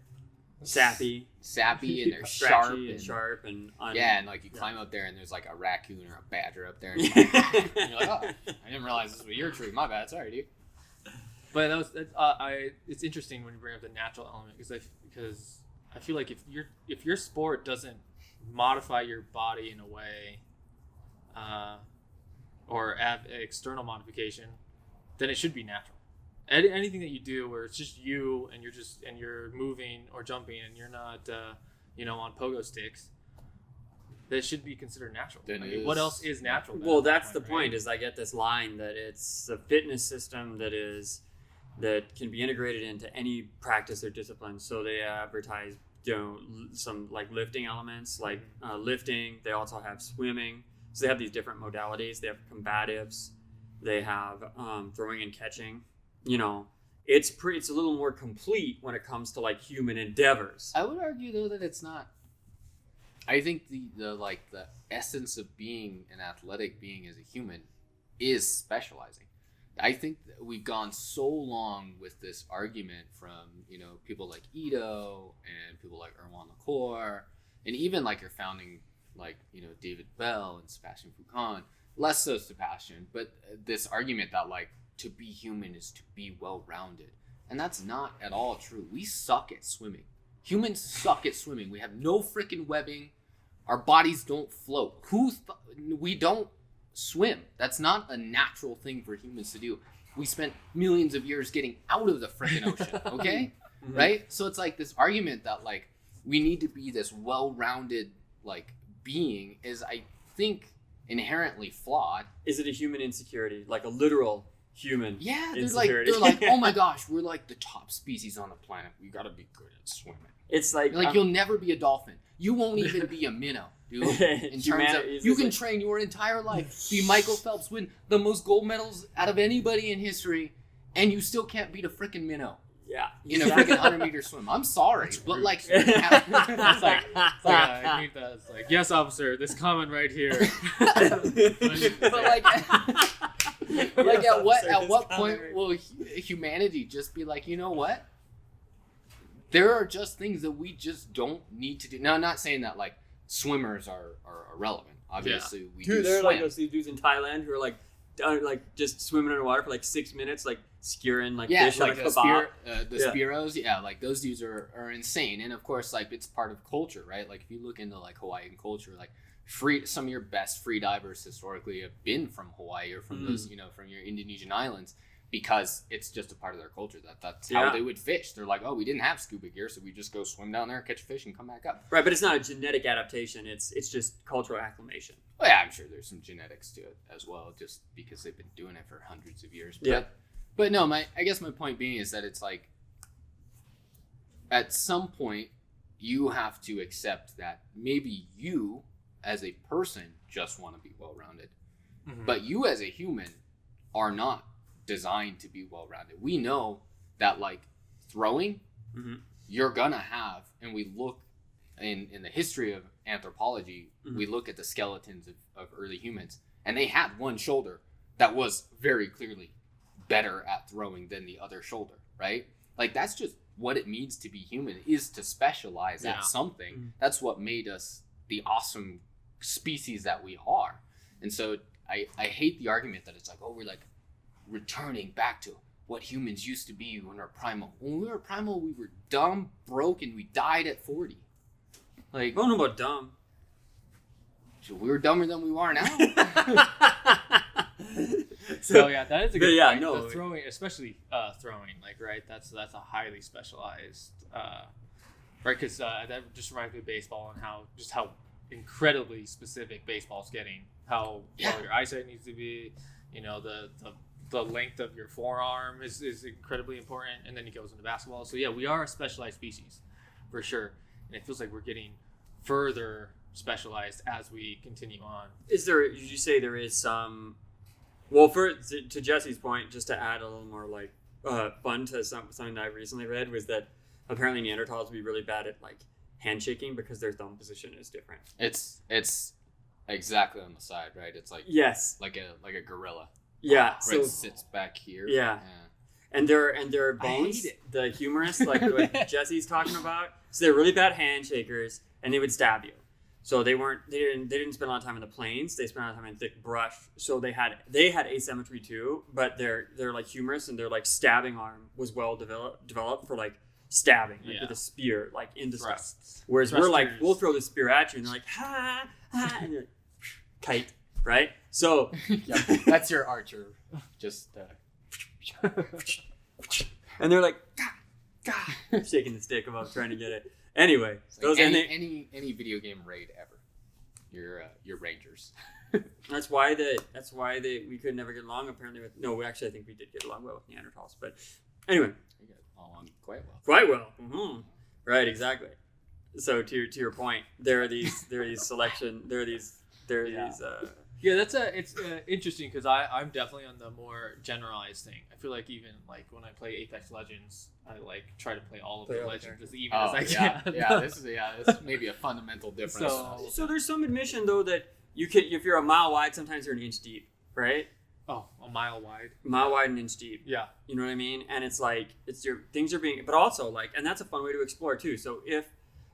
sappy and they're sharp and and like you climb up there and there's like a raccoon or a badger up there and you're like, oh, I didn't realize this was your tree. My bad. Sorry, dude. But it's interesting when you bring up the natural element because I feel like if your sport doesn't modify your body in a way, or add external modification, then it should be natural. Anything that you do where it's just you and you're moving or jumping and you're not on pogo sticks, that should be considered natural. What else is natural? Well, that's the point. Right? Is I get this line that it's a fitness system that can be integrated into any practice or discipline. So they advertise some like lifting elements, like lifting. They also have swimming. So they have these different modalities. They have combatives. They have throwing and catching. it's a little more complete when it comes to like human endeavors. I would argue though that it's not. I think the essence of being an athletic being as a human is specializing. I think that we've gone so long with this argument from, people like Ito and people like Erwan LaCour, and even like your founding, like, David Bell and Sebastian Foucault, less so Sebastian, but this argument that like to be human is to be well-rounded. And that's not at all true. We suck at swimming. Humans suck at swimming. We have no freaking webbing. Our bodies don't float. We don't swim. That's not a natural thing for humans to do. We spent millions of years getting out of the freaking ocean, okay? Mm-hmm. Right? So it's like this argument that like we need to be this well-rounded like being is, I think, inherently flawed. Is it a human insecurity? Like a literal human insecurity? They're like, oh my gosh, we're like the top species on the planet. We gotta be good at swimming. It's like you'll never be a dolphin. You won't even be a minnow, dude. In terms of, you can train your entire life, be Michael Phelps, win the most gold medals out of anybody in history, and you still can't beat a freaking minnow. Yeah. In a freaking 100-meter swim. I'm sorry, but like, it's like, yes, officer, this comment right here. But like, at what point will humanity just be like, you know what? There are just things that we just don't need to do. Now, I'm not saying that like swimmers are irrelevant. Obviously, we do there are swim. like those dudes in Thailand who are like just swimming underwater for like 6 minutes, like skewering like fish, like kebab. Spiros, like those dudes are insane. And of course, like it's part of culture, right? Like if you look into like Hawaiian culture, like some of your best free divers historically have been from Hawaii or from those, from your Indonesian islands. Because it's just a part of their culture. That's how they would fish. They're like, oh, we didn't have scuba gear, so we just go swim down there, catch a fish, and come back up. Right, but it's not a genetic adaptation. It's just cultural acclimation. Well, yeah, I'm sure there's some genetics to it as well, just because they've been doing it for hundreds of years. But no, I guess my point being is that it's like, at some point, you have to accept that maybe you, as a person, just want to be well-rounded. Mm-hmm. But you, as a human, are not designed to be well-rounded. We know that like throwing, you're gonna have, and we look in the history of anthropology, we look at the skeletons of early humans, and they had one shoulder that was very clearly better at throwing than the other shoulder, right? Like that's just what it means to be human, is to specialize at something. That's what made us the awesome species that we are. And so I hate the argument that it's like, oh, we're like returning back to what humans used to be when we were primal. When we were primal, we were dumb, broke, and we died at 40. Like, I don't know about dumb. So we were dumber than we are now. So yeah, that is a good point. No, the throwing, especially throwing, like that's a highly specialized, right? Because that just reminds me of baseball and how incredibly specific baseball's getting. How well your eyesight needs to be. The length of your forearm is incredibly important, and then it goes into basketball. So yeah, we are a specialized species, for sure, and it feels like we're getting further specialized as we continue on. Did you say there is some? Well, to Jesse's point, just to add a little more like fun to something that I recently read, was that apparently Neanderthals would be really bad at like handshaking because their thumb position is different. It's exactly on the side, right? It's like like a gorilla. Yeah, so it sits back here. Yeah. And their bones, the humorous, like what Jesse's talking about. So they're really bad handshakers, and they would stab you. So they didn't spend a lot of time in the plains. They spent a lot of time in thick brush. So they had asymmetry too, but they're like humorous, and their like stabbing arm was well developed for like stabbing, like with a spear, like into stuff. Whereas we're like, we'll throw the spear at you, and they're like, ha, ha, and you're like, kite. Right? So that's your archer. Just and they're like shaking the stick above trying to get it. Anyway, like any video game raid ever. Your rangers. That's why we could never get along apparently with I think we did get along well with Neanderthals, but anyway. We got along quite well. Quite well. Mm-hmm. Right, exactly. So to your point, there are these Yeah, it's interesting because I'm definitely on the more generalized thing. I feel like even like when I play Apex Legends, I like try to play all of the legends as even as I can. This is maybe a fundamental difference. So there's some admission though that you can, if you're a mile wide, sometimes you're an inch deep, right? Oh, a mile wide. Mile wide and inch deep. Yeah. You know what I mean? And it's like things are being, but also like, and that's a fun way to explore too. So if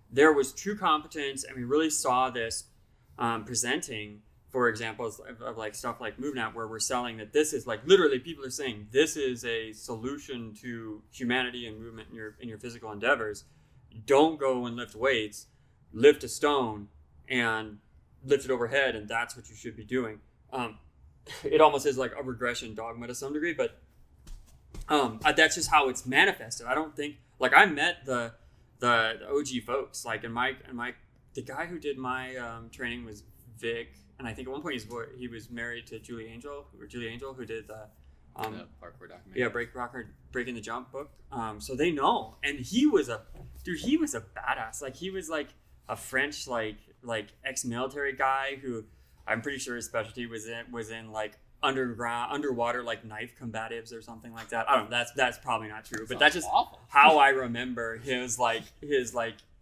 there was true competence and we really saw this presenting, for examples of like stuff like MovNat, where we're selling that this is like literally people are saying this is a solution to humanity and movement in your physical endeavors. Don't go and lift weights, lift a stone and lift it overhead, and that's what you should be doing. It almost is like a regression dogma to some degree, but that's just how it's manifested. I don't think like I met the OG folks like in my the guy who did my training was Vic. And I think at one point he was married to Julie Angel, who did the Parkour documentary. Yeah, Breaking the Jump book. So they know. And he was a badass. Like he was like a French like ex-military guy who I'm pretty sure his specialty was in like underwater like knife combatives or something like that. I don't know. That's probably not true, but that's just awful. How I remember his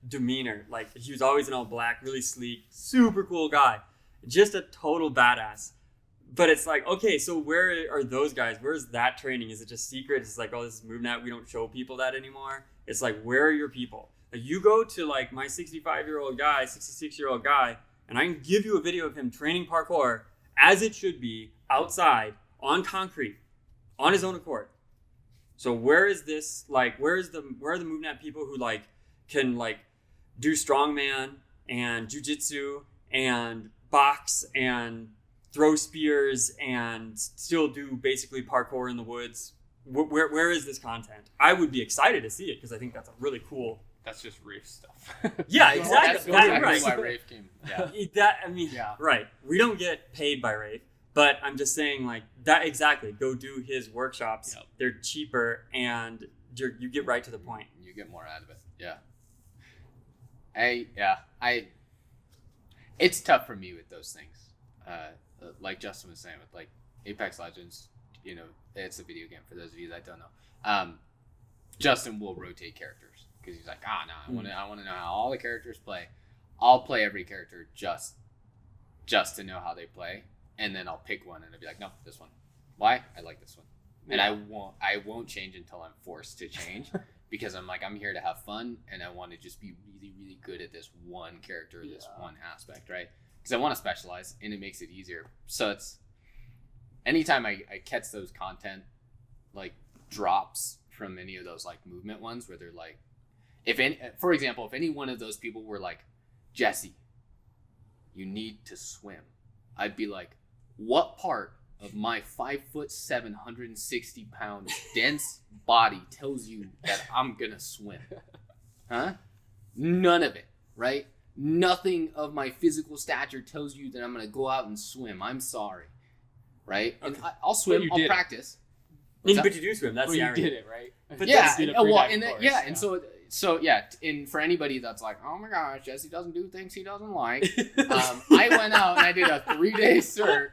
demeanor. Like he was always in all black, really sleek, super cool guy. Just a total badass. But it's like, okay, so where are those guys? Where's that training? Is it just secret? It's like, oh, this is MovNat. We don't show people that anymore. It's like, where are your people? Like, you go to like my 65-year-old guy, 66-year-old guy, and I can give you a video of him training parkour as it should be, outside, on concrete, on his own accord. So where is this, like, where are the MovNat people who like can like do strongman and jujitsu and box and throw spears and still do basically parkour in the woods? Where is this content? I would be excited to see it because I think that's a really cool. That's just Rafe stuff. Yeah, exactly. That's right. why Rafe came. Yeah. Right. We don't get paid by Rafe, but I'm just saying like that exactly. Go do his workshops. Yep. They're cheaper and you get right to the point. You get more out of it. Yeah. It's tough for me with those things. Like Justin was saying with like Apex Legends, you know, it's a video game for those of you that don't know. Justin will rotate characters because he's like, I want to know how all the characters play. I'll play every character just to know how they play, and then I'll pick one and I'll be like, no, this one. Why? I like this one. And I won't change until I'm forced to change because I'm here to have fun and I want to just be really, really good at this one character, this one aspect, right? Because I want to specialize and it makes it easier. So it's anytime I catch those content like drops from any of those like movement ones where they're like, for example, if any one of those people were like, Jesse, you need to swim, I'd be like, what part of my 5'7", 160 pound dense body tells you that I'm gonna swim? Huh? None of it, right? Nothing of my physical stature tells you that I'm gonna go out and swim. I'm sorry, right? Okay. And I'll swim. I'll practice. But you do swim. That's the irony. You did it, right? But and for anybody that's like, oh my gosh, Jesse doesn't do things he doesn't like, I went out and I did a 3-day cert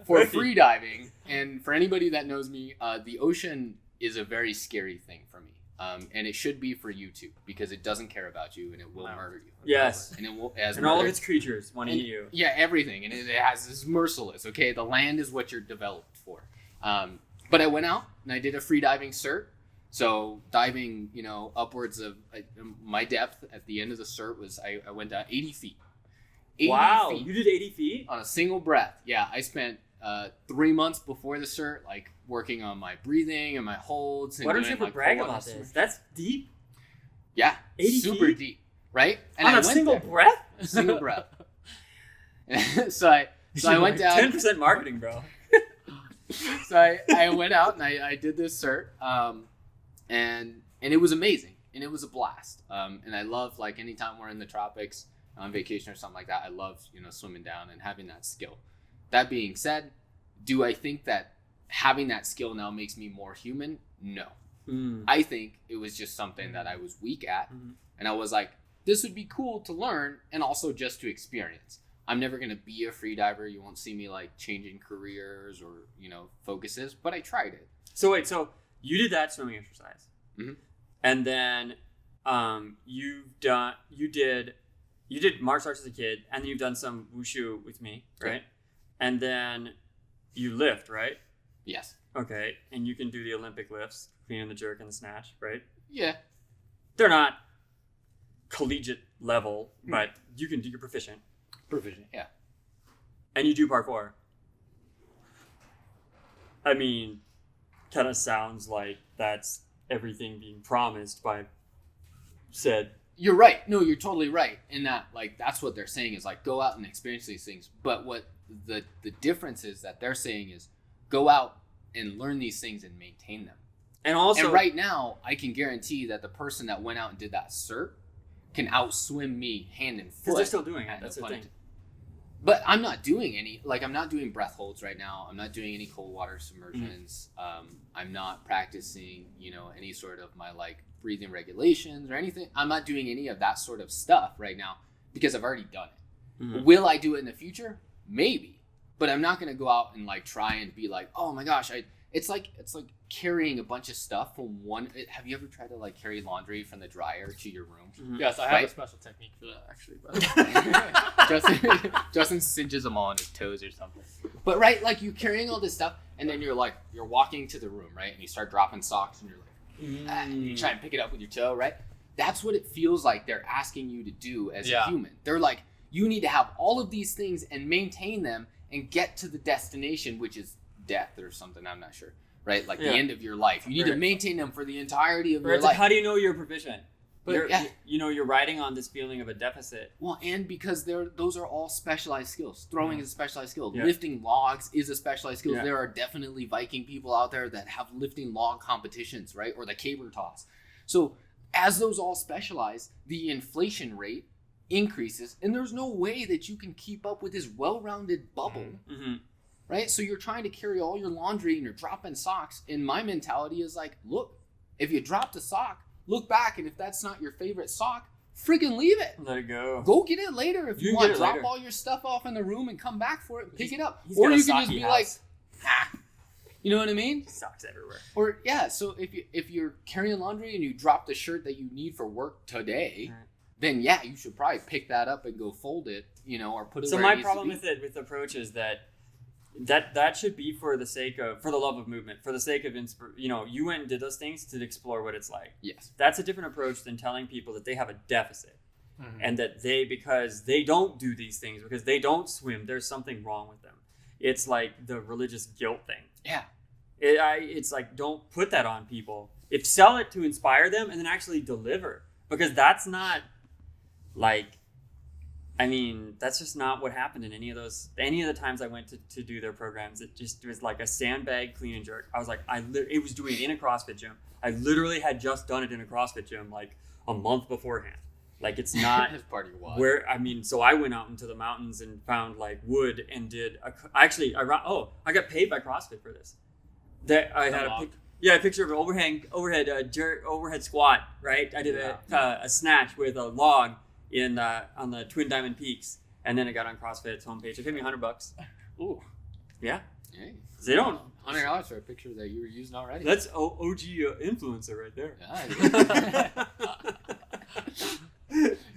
for freediving. And for anybody that knows me, the ocean is a very scary thing for me. And it should be for you too, because it doesn't care about you and it will murder you. Yes. And it will, and all of its creatures want to eat you. Yeah, everything. And it has this merciless, okay? The land is what you're developed for. But I went out and I did a freediving cert. So diving, upwards of my depth at the end of the cert was I went down 80 feet. 80 feet. You did 80 feet? On a single breath. Yeah, I spent 3 months before the cert, like working on my breathing and my holds. And why don't you ever brag about this? That's deep. Yeah, 80 super feet? deep, right? And on a single breath? Single breath. So I went down. 10% marketing, bro. So I went out and I did this cert, and it was amazing and it was a blast. And I love, like, anytime we're in the tropics on vacation or something like that, I love swimming down and having that skill. That being said, do I think that having that skill now makes me more human? No. I think it was just something that I was weak at, and I was like, this would be cool to learn and also just to experience. I'm never going to be a freediver. You won't see me like changing careers or, focuses, but I tried it. So wait, so you did that swimming exercise. Mm-hmm. And then you did martial arts as a kid, and then you've done some wushu with me, right? Yeah. And then you lift, right? Yes. Okay, and you can do the Olympic lifts, clean and the jerk and the snatch, right? Yeah. They're not collegiate level, but you can do, you're proficient. Proficient, yeah. And you do parkour. I mean, kind of sounds like that's everything being promised by said. You're right. No, you're totally right. In that, like, that's what they're saying is like, go out and experience these things. But what the difference is that they're saying is go out and learn these things and maintain them. And also, and right now, I can guarantee that the person that went out and did that cert can outswim me hand and foot. because they're still doing it. That's the no thing. pun. But I'm not doing any, like, I'm not doing breath holds right now. I'm not doing any cold water submersions. I'm not practicing, any sort of my, like, breathing regulations or anything. I'm not doing any of that sort of stuff right now because I've already done it. Mm-hmm. Will I do it in the future? Maybe. But I'm not going to go out and, like, try and be like, oh my gosh, it's like carrying a bunch of stuff from one. Have you ever tried to, like, carry laundry from the dryer to your room? Mm-hmm. Yes, I have Right? a special technique for that, actually. But Justin cinches them all on his toes or something. But right, like, you're carrying all this stuff, and then you're walking to the room, right? And you start dropping socks, and you're like, and you try and pick it up with your toe, right? That's what it feels like they're asking you to do as a human. They're like, you need to have all of these things and maintain them and get to the destination, which is death or something. I'm not sure, right? Like the end of your life. You need to maintain them for the entirety of your life. Like, how do you know you're proficient? But you're riding on this feeling of a deficit. Well, and because those are all specialized skills. Throwing is a specialized skill. Yeah. Lifting logs is a specialized skill. Yeah. There are definitely Viking people out there that have lifting log competitions, right? Or the caber toss. So as those all specialize, the inflation rate increases, and there's no way that you can keep up with this well-rounded bubble, right? So you're trying to carry all your laundry and you're dropping socks. And my mentality is like, look, if you dropped a sock, look back, and if that's not your favorite sock, friggin' leave it. Let it go. Go get it later if you can want. get it Drop later. all your stuff off in the room and come back for it and pick it up. He's Or got a you can just socky be house. like, you know what I mean? Socks everywhere. Or yeah, so if you're carrying laundry and you drop the shirt that you need for work today, then yeah, you should probably pick that up and go fold it, or put it So where my it needs problem to be. with the approach is that should be for the love of movement, for the sake of you went and did those things to explore what it's like. Yes. That's a different approach than telling people that they have a deficit and that because they don't do these things, because they don't swim, there's something wrong with them. It's like the religious guilt thing. Yeah. It's like, don't put that on people. Sell it to inspire them and then actually deliver, because that's not like, I mean, that's just not what happened in any of the times I went to do their programs. It just was like a sandbag clean and jerk. I was like, it was doing it in a CrossFit gym. I literally had just done it in a CrossFit gym like a month beforehand. Like, it's not That's part of your why. so I went out into the mountains and found like wood and did I got paid by CrossFit for this. I had a picture of an overhead squat, right? I did a snatch with a log on the Twin Diamond Peaks, and then it got on CrossFit's homepage. It paid me $100. Ooh. Yeah. Hey. They don't. $100 for a picture that you were using already. That's OG influencer right there.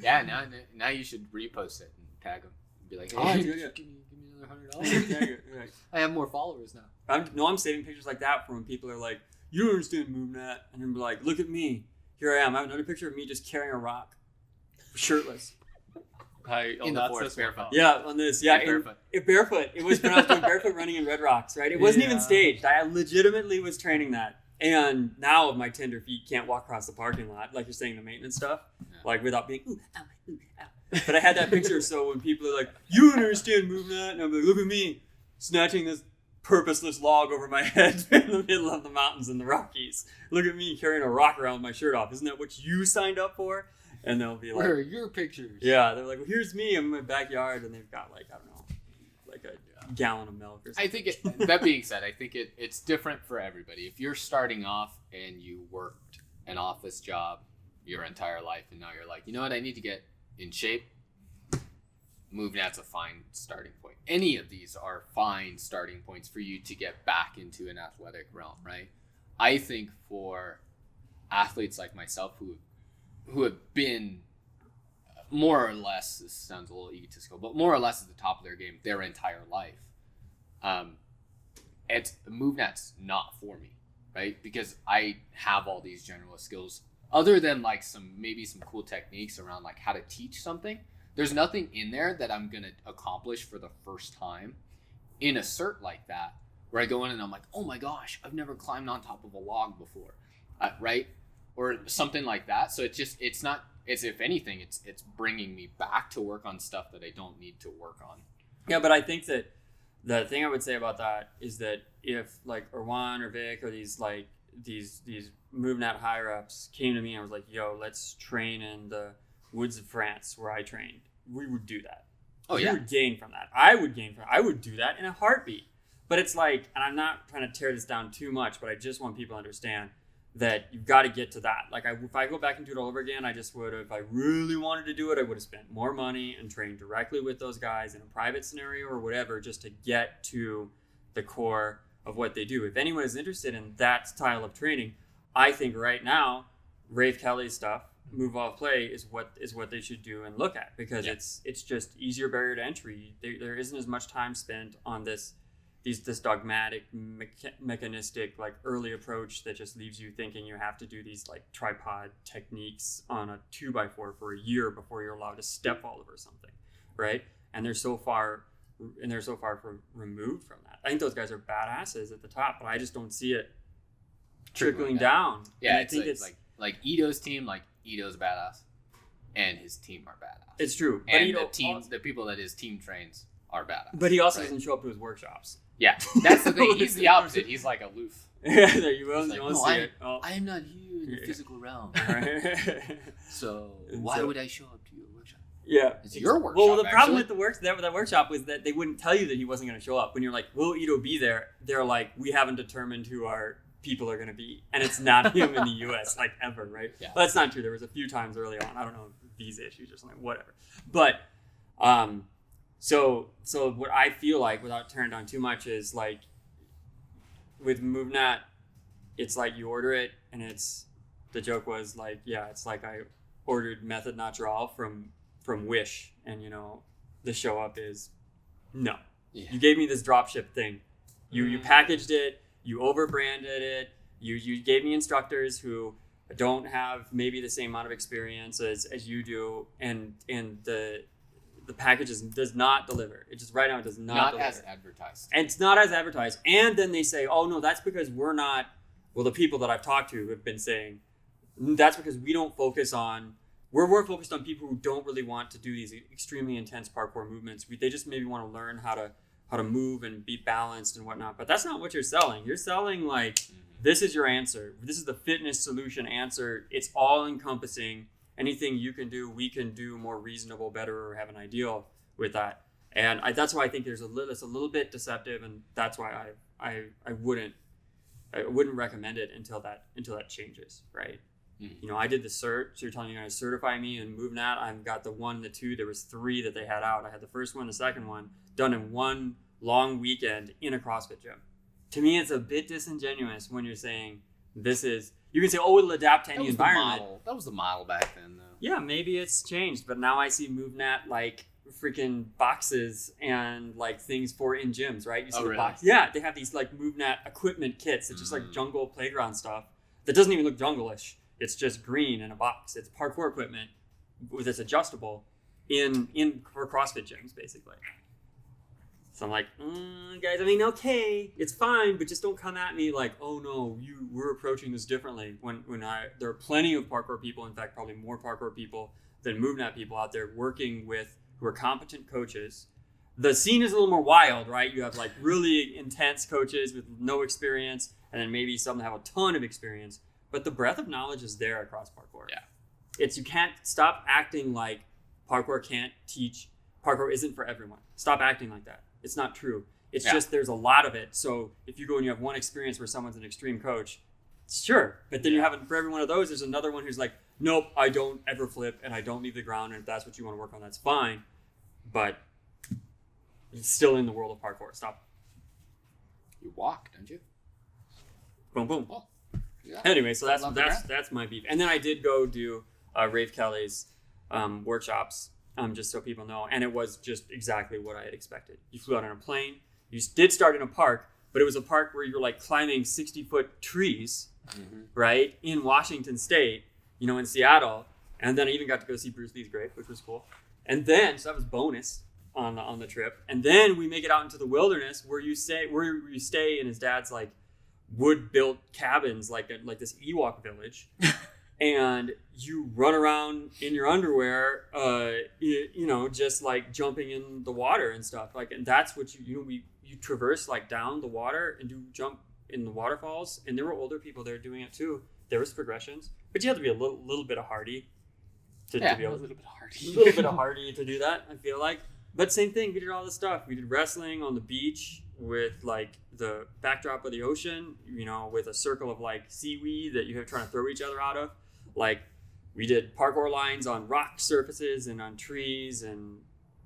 Yeah, now you should repost it and tag them. Be like, hey, give me another $100. I have more followers now. I'm saving pictures like that for when people are like, you don't understand MovNat, and then be like, look at me. Here I am. I have another picture of me just carrying a rock, shirtless. In the forest, barefoot. Yeah, on this. Yeah, barefoot. Barefoot. It was when I was doing barefoot running in Red Rocks, right? It wasn't even staged. I legitimately was training that. And now my tender feet can't walk across the parking lot, like you're saying, the maintenance stuff, like without being, ooh, ow, ooh, ow. But I had that picture, so when people are like, you don't understand MovNat, and I'm like, look at me, snatching this purposeless log over my head in the middle of the mountains in the Rockies. Look at me carrying a rock around with my shirt off. Isn't that what you signed up for? And they'll be like, where are your pictures? Yeah, they're like, well, here's me. I'm in my backyard, and they've got like, I don't know, like a gallon of milk or something. I think that being said, I think it's different for everybody. If you're starting off and you worked an office job your entire life, and now you're like, you know what, I need to get in shape. MovNat's a fine starting point. Any of these are fine starting points for you to get back into an athletic realm, right? I think for athletes like myself who have been more or less, this sounds a little egotistical, but more or less at the top of their game their entire life, MovNat's not for me, right? Because I have all these generalist skills. Other than like some cool techniques around like how to teach something, there's nothing in there that I'm gonna accomplish for the first time in a cert like that, where I go in and I'm like, oh my gosh, I've never climbed on top of a log before, right? Or something like that. So it's if anything, it's bringing me back to work on stuff that I don't need to work on. Yeah, but I think that the thing I would say about that is that if like Erwan or Vic or these MovNat higher ups came to me and was like, yo, let's train in the woods of France where I trained, we would do that. Oh, yeah. We would gain from that. I would do that in a heartbeat. But it's like, and I'm not trying to tear this down too much, but I just want people to understand that you've got to get to that. Like, if I go back and do it all over again, I just would have, if I really wanted to do it, I would have spent more money and trained directly with those guys in a private scenario or whatever, just to get to the core of what they do. If anyone is interested in that style of training, I think right now, Rafe Kelley's stuff, Move Off Play, is what they should do and look at, because it's just easier barrier to entry. There isn't as much time spent on this dogmatic, mechanistic, like early approach that just leaves you thinking you have to do these like tripod techniques on a 2x4 for a year before you're allowed to step all over something, right? And they're so far removed from that. I think those guys are badasses at the top, but I just don't see it trickling down. Yeah, I think it's like Ito's team. Like Ito's badass, and his team are badass. It's true, and the people that his team trains are badass. But he also doesn't show up to his workshops. Yeah, that's the thing. He's the opposite. He's like aloof. Yeah, you won't see it. I am not here in the physical realm. So why would I show up to your workshop? Yeah, it's your workshop. Well, the problem with that workshop was that they wouldn't tell you that he wasn't going to show up. When you're like, "Will Ito be there?" They're like, "We haven't determined who our people are going to be," and it's not him in the U.S. like ever, right? Yeah. Well, that's not true. There was a few times early on. I don't know, visa issues or something, whatever. But so what I feel like, without turning down too much, is like with MovNat, it's like you order it, and the joke was like, yeah, it's like I ordered Method Natural from Wish, and the show up is no. Yeah. You gave me this dropship thing. You packaged it, you overbranded it, you gave me instructors who don't have maybe the same amount of experience as you do, and the package does not deliver. It just right now it does not deliver. As advertised. And it's not as advertised. And then they say, oh no, that's because we're not, well, the people that I've talked to have been saying, that's because we don't focus on, we're focused on people who don't really want to do these extremely intense parkour movements. They just maybe want to learn how to move and be balanced and whatnot. But that's not what you're selling. You're selling like, this is your answer. This is the fitness solution answer. It's all encompassing. Anything you can do, we can do more reasonable, better, or have an ideal with that. And that's why I think it's a little bit deceptive, and that's why I wouldn't recommend it until that changes, right? Mm-hmm. I did the cert, so you're telling me you're going to certify me in MovNat. I've got the 1, the 2. There was 3 that they had out. I had the first one, the second one done in one long weekend in a CrossFit gym. To me, it's a bit disingenuous when you're saying this is. You can say, oh, it'll adapt to any environment. That was the model back then, though. Yeah, maybe it's changed, but now I see MovNat like freaking boxes and like things for in gyms, right? You see the box. Yeah, they have these like MovNat equipment kits. It's just like jungle playground stuff that doesn't even look jungle-ish. It's just green in a box. It's parkour equipment with this adjustable for CrossFit gyms, basically. So I'm like, guys, I mean, okay, it's fine, but just don't come at me like, oh no, we're approaching this differently. When there are plenty of parkour people, in fact, probably more parkour people than MovNat people out there working with who are competent coaches. The scene is a little more wild, right? You have like really intense coaches with no experience, and then maybe some that have a ton of experience. But the breadth of knowledge is there across parkour. Yeah, you can't stop acting like parkour can't teach. Parkour isn't for everyone. Stop acting like that. It's not true. It's just there's a lot of it. So if you go and you have one experience where someone's an extreme coach, sure. But then you have for every one of those, there's another one who's like, nope, I don't ever flip and I don't leave the ground. And if that's what you want to work on, that's fine. but it's still in the world of parkour. Stop. You walk, don't you? Boom, boom. Oh, yeah. Anyway, so that's my beef. And then I did go do Rafe Kelley's workshops, just so people know. And it was just exactly what I had expected. You flew out on a plane. You did start in a park, but it was a park where you're like climbing 60-foot trees, right, in Washington State, in Seattle. And then I even got to go see Bruce Lee's grave, which was cool. And then, so that was bonus on the trip. And then we make it out into the wilderness where you stay in his dad's like wood-built cabins, like this Ewok village. And you run around in your underwear, just like jumping in the water and stuff. Like, and that's what you traverse like down the water and do jump in the waterfalls. And there were older people there doing it too. There was progressions, but you have to be a little bit of hardy to be able, a little bit hardy, a little bit of hardy to do that. I feel like, but same thing. We did all this stuff. We did wrestling on the beach with like the backdrop of the ocean, with a circle of like seaweed that you have trying to throw each other out of. Like, we did parkour lines on rock surfaces and on trees, and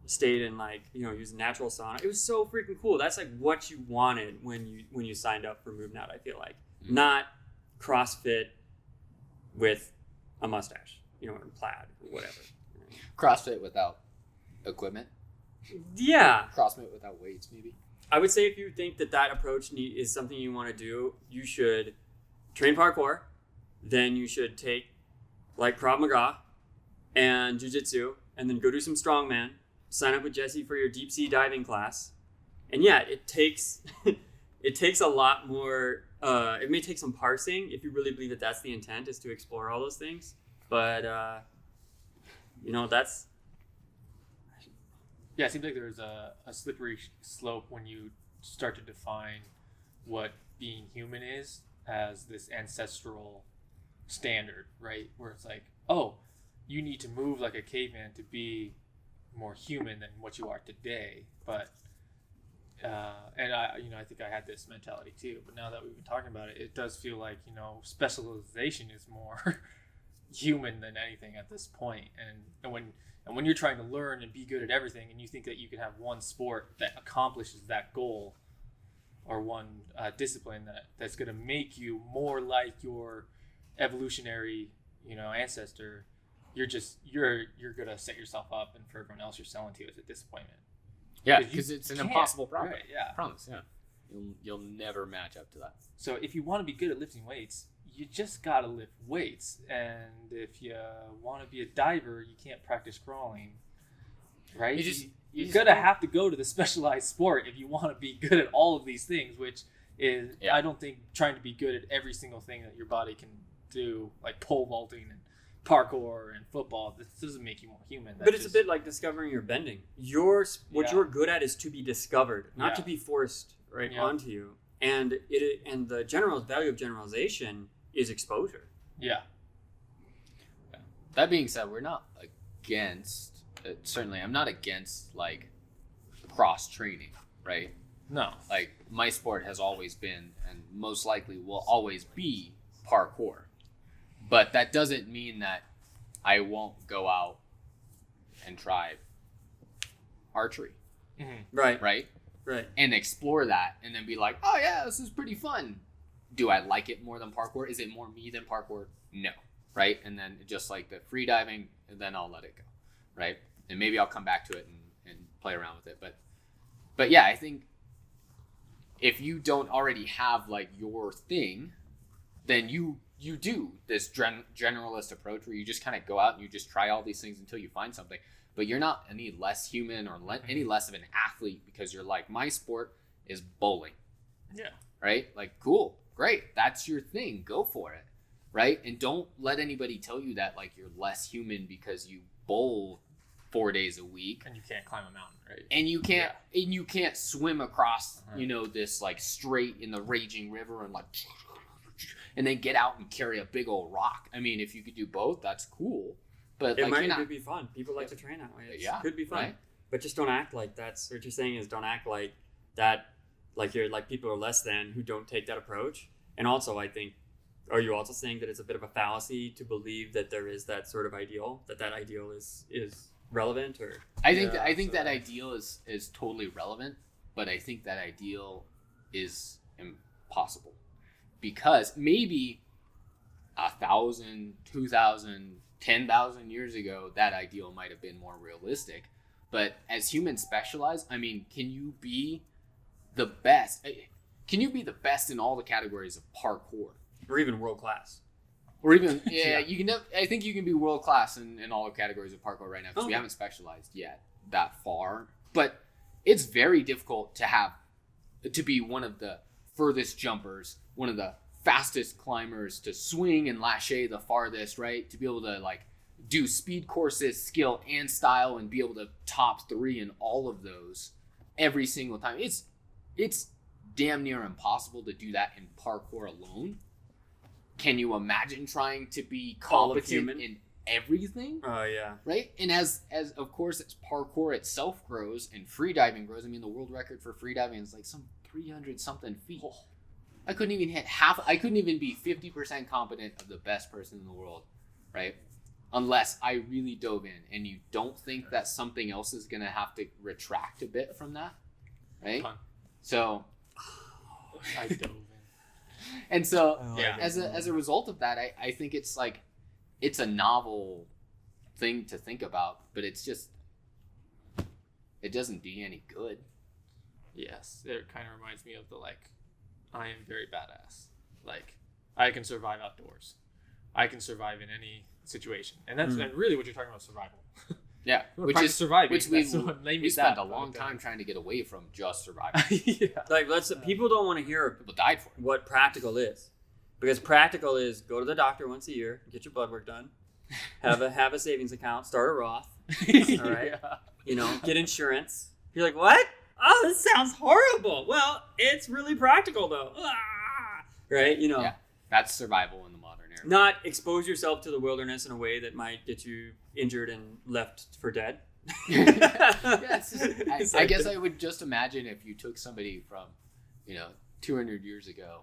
stayed in like, using natural sauna. It was so freaking cool. That's like what you wanted when you signed up for MovNat, I feel like. Not CrossFit with a mustache, or plaid or whatever. CrossFit without equipment. Yeah. CrossFit without weights, maybe. I would say if you think that approach is something you want to do, you should train parkour. Then you should take like Krav Maga and Jiu-Jitsu, and then go do some strongman. Sign up with Jesse for your deep sea diving class. And yeah, it takes a lot more. It may take some parsing if you really believe that that's the intent, is to explore all those things. But that's. Yeah, it seems like there's a slippery slope when you start to define what being human is as this ancestral standard, right? Where it's like, oh, you need to move like a caveman to be more human than what you are today. But and I think I had this mentality too. But now that we've been talking about it, it does feel like specialization is more human than anything at this point. And when you're trying to learn and be good at everything, and you think that you can have one sport that accomplishes that goal, or one discipline that's going to make you more like your evolutionary, ancestor, you're going to set yourself up, and for everyone else you're selling to as a disappointment. Yeah, because it's an impossible problem. Right, yeah. Promise, yeah. You'll never match up to that. So if you want to be good at lifting weights, you just got to lift weights. And if you want to be a diver, you can't practice crawling, right? You're going to have to go to the specialized sport if you want to be good at all of these things, which is, I don't think trying to be good at every single thing that your body can do, like pole vaulting and parkour and football, this doesn't make you more human. But it's a bit like discovering your bending. What you're good at is to be discovered, not to be forced onto you. And the value of generalization is exposure. Yeah. That being said, we're not against. Certainly, I'm not against like cross training, right? No. Like, my sport has always been, and most likely will always be, parkour. But that doesn't mean that I won't go out and try archery. Mm-hmm. Right. And explore that, and then be like, oh yeah, this is pretty fun. Do I like it more than parkour? Is it more me than parkour? No. Right? And then just like the freediving, and then I'll let it go. Right? And maybe I'll come back to it and play around with it. But yeah, I think if you don't already have like your thing, then you do this generalist approach where you just kind of go out and you just try all these things until you find something. But you're not any less human or any less of an athlete because you're like, my sport is bowling. Yeah. Right? Like, cool, great. That's your thing. Go for it. Right? And don't let anybody tell you that like you're less human because you bowl 4 days a week. And you can't climb a mountain, right? And you can't swim across, this like strait in the raging river and like, and then get out and carry a big old rock. I mean, if you could do both, that's cool. But it might be fun. People like to train that way. It could be fun. Right? But just don't act like that's what you're saying is don't act like that, like you're like people are less than who don't take that approach. And also, I think, are you also saying that it's a bit of a fallacy to believe that there is that sort of ideal, that ideal is relevant, or I think that ideal is totally relevant, but I think that ideal is impossible, because maybe 1,000, 2,000, 10,000 years ago that ideal might have been more realistic. But as humans specialize, I mean, can you be the best? Can you be the best in all the categories of parkour, or even world class? Or even you can. I think you can be world class in all the categories of parkour right now, because we haven't specialized yet that far. But it's very difficult to be one of the furthest jumpers, one of the fastest climbers, to swing and lache the farthest, right? To be able to like do speed courses, skill and style, and be able to top 3 in all of those every single time. It's damn near impossible to do that in parkour alone. Can you imagine trying to be competent in everything? Oh, yeah. Right? And as of course, as parkour itself grows and freediving grows, I mean, the world record for freediving is like some 300 something feet. Oh. I couldn't even hit half. I couldn't even be 50% competent of the best person in the world, right? Unless I really dove in. And you don't think that something else is going to have to retract a bit from that, right? So I dove in. And so, yeah, as a result of that, I think it's like, it's a novel thing to think about, but it's just, it doesn't do you any good. Yes, it kind of reminds me of the like, I am very badass. Like, I can survive outdoors. I can survive in any situation, and that's and really what you're talking about, survival. Yeah, which is surviving. Which we spent a long time trying to get away from just surviving. Yeah. Like, people don't want to hear people died for it. What practical is, because practical is go to the doctor once a year, get your blood work done, have a savings account, start a Roth, all right, get insurance. You're like, what? Oh, this sounds horrible. Well, it's really practical though, right? Yeah, that's survival in the modern era. Not expose yourself to the wilderness in a way that might get you injured and left for dead. I guess I would just imagine if you took somebody from, 200 years ago,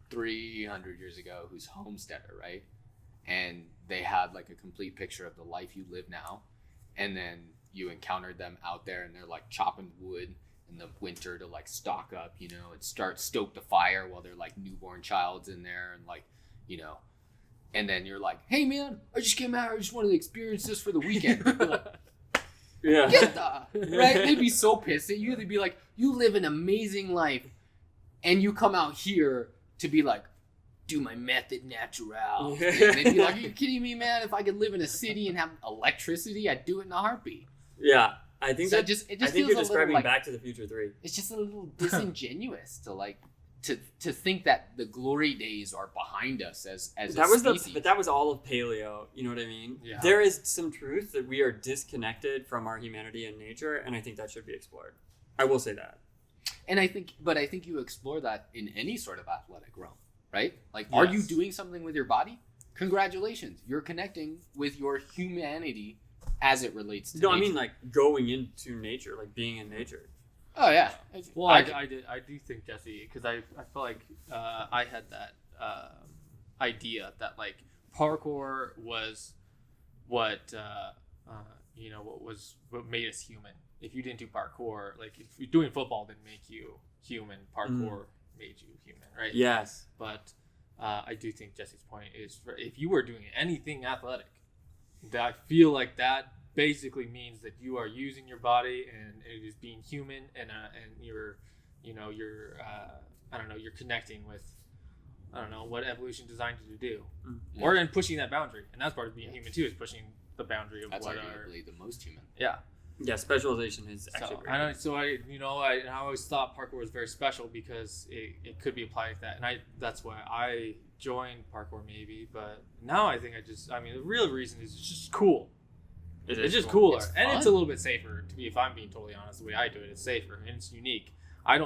300 years ago, who's homesteader, right? And they had like a complete picture of the life you live now. And then you encountered them out there and they're like chopping wood in the winter to like stock up, and stoke the fire while their like newborn child's in there, and like, and then you're like, hey man, I just came out, I just wanted to experience this for the weekend. Like, yeah. Get the right? They'd be so pissed at you. They'd be like, you live an amazing life and you come out here to be like, do my method natural. And they'd be like, are you kidding me, man? If I could live in a city and have electricity, I'd do it in a heartbeat. Yeah. I think so that it just I think feels you're describing like, Back to the Future 3. It's just a little disingenuous to like to think that the glory days are behind us as that a was species. but that was all of paleo. You know what I mean? Yeah. There is some truth that we are disconnected from our humanity and nature, and I think that should be explored. I will say that. And I think you explore that in any sort of athletic realm, right? Like, Are you doing something with your body? Congratulations, you're connecting with your humanity as it relates to nature. I mean like going into nature, like being in nature. Oh yeah. Well, I do think, Jesse, because I felt like I had that idea that like parkour was what what made us human. If you didn't do parkour, like if you're doing football didn't make you human, parkour made you human, right? Yes. But I do think Jesse's point is, if you were doing anything athletic, that I feel like that basically means that you are using your body and it is being human, and you're you're connecting with what evolution designed you to do, or in pushing that boundary, and that's part of being human too, is pushing the boundary of that's what arguably the most human. Yeah, specialization is actually I always thought parkour was very special because it could be applied like that, and that's why I joined parkour maybe, but now I think the real reason is it's just cool. It's just cooler, and it's a little bit safer. If I'm being totally honest, the way I do it, it's safer and it's unique. I'd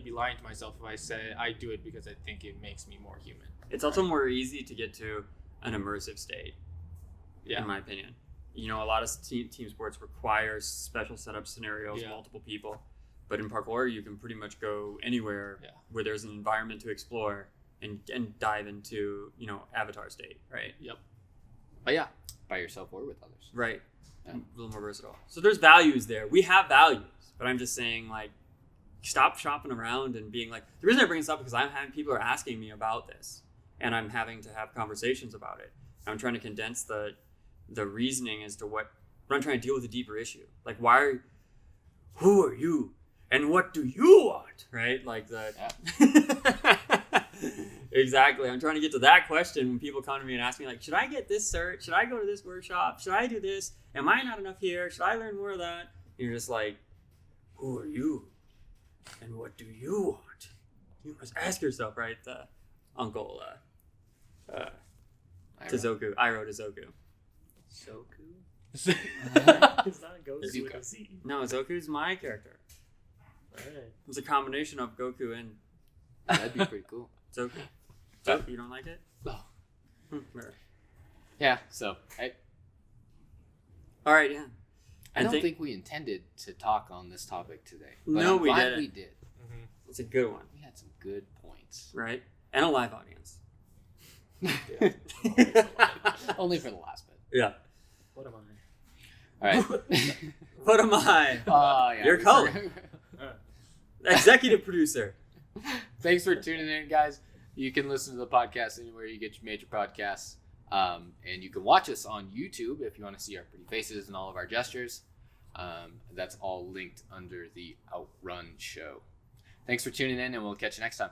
be lying to myself if I say I do it because I think it makes me more human. It's also more easy to get to an immersive state, in my opinion. A lot of team sports require special setup scenarios, multiple people. But in parkour, you can pretty much go anywhere where there's an environment to explore and dive into, avatar state, right? Yep. But yeah, by yourself or with others. Right. a little more versatile. So there's values there. We have values, but I'm just saying, like, stop shopping around and being like, the reason I bring this up because I'm having people are asking me about this, and I'm having to have conversations about it. I'm trying to condense the reasoning as to what I'm trying to deal with a deeper issue. Like, who are you, and what do you want? Right? Like the. Yeah. Exactly. I'm trying to get to that question when people come to me and ask me, like, should I get this cert? Should I go to this workshop? Should I do this? Am I not enough here? Should I learn more of that? And you're just like, who are you? And what do you want? You must ask yourself, right? The uncle Tizoku, Iroh Tizoku. Soku? It's not Goku with a Z. No, Zoku's my character. Alright. It's a combination of Goku and That'd be pretty cool. Zoku. Zoku, you don't like it? No. Where? Yeah, so All right, yeah. I don't think we intended to talk on this topic today. But No, I'm we glad didn't. we did. Mm-hmm. It's a good one, We had some good points. right? And a live audience. Only for the last bit. Yeah. What am I? All right. What am I? Yeah, You're we Kelley. forgot. Executive producer. Thanks for tuning in, guys. You can listen to the podcast anywhere you get your major podcasts. And you can watch us on YouTube if you want to see our pretty faces and all of our gestures. That's all linked under the Outrun show. Thanks for tuning in, and we'll catch you next time.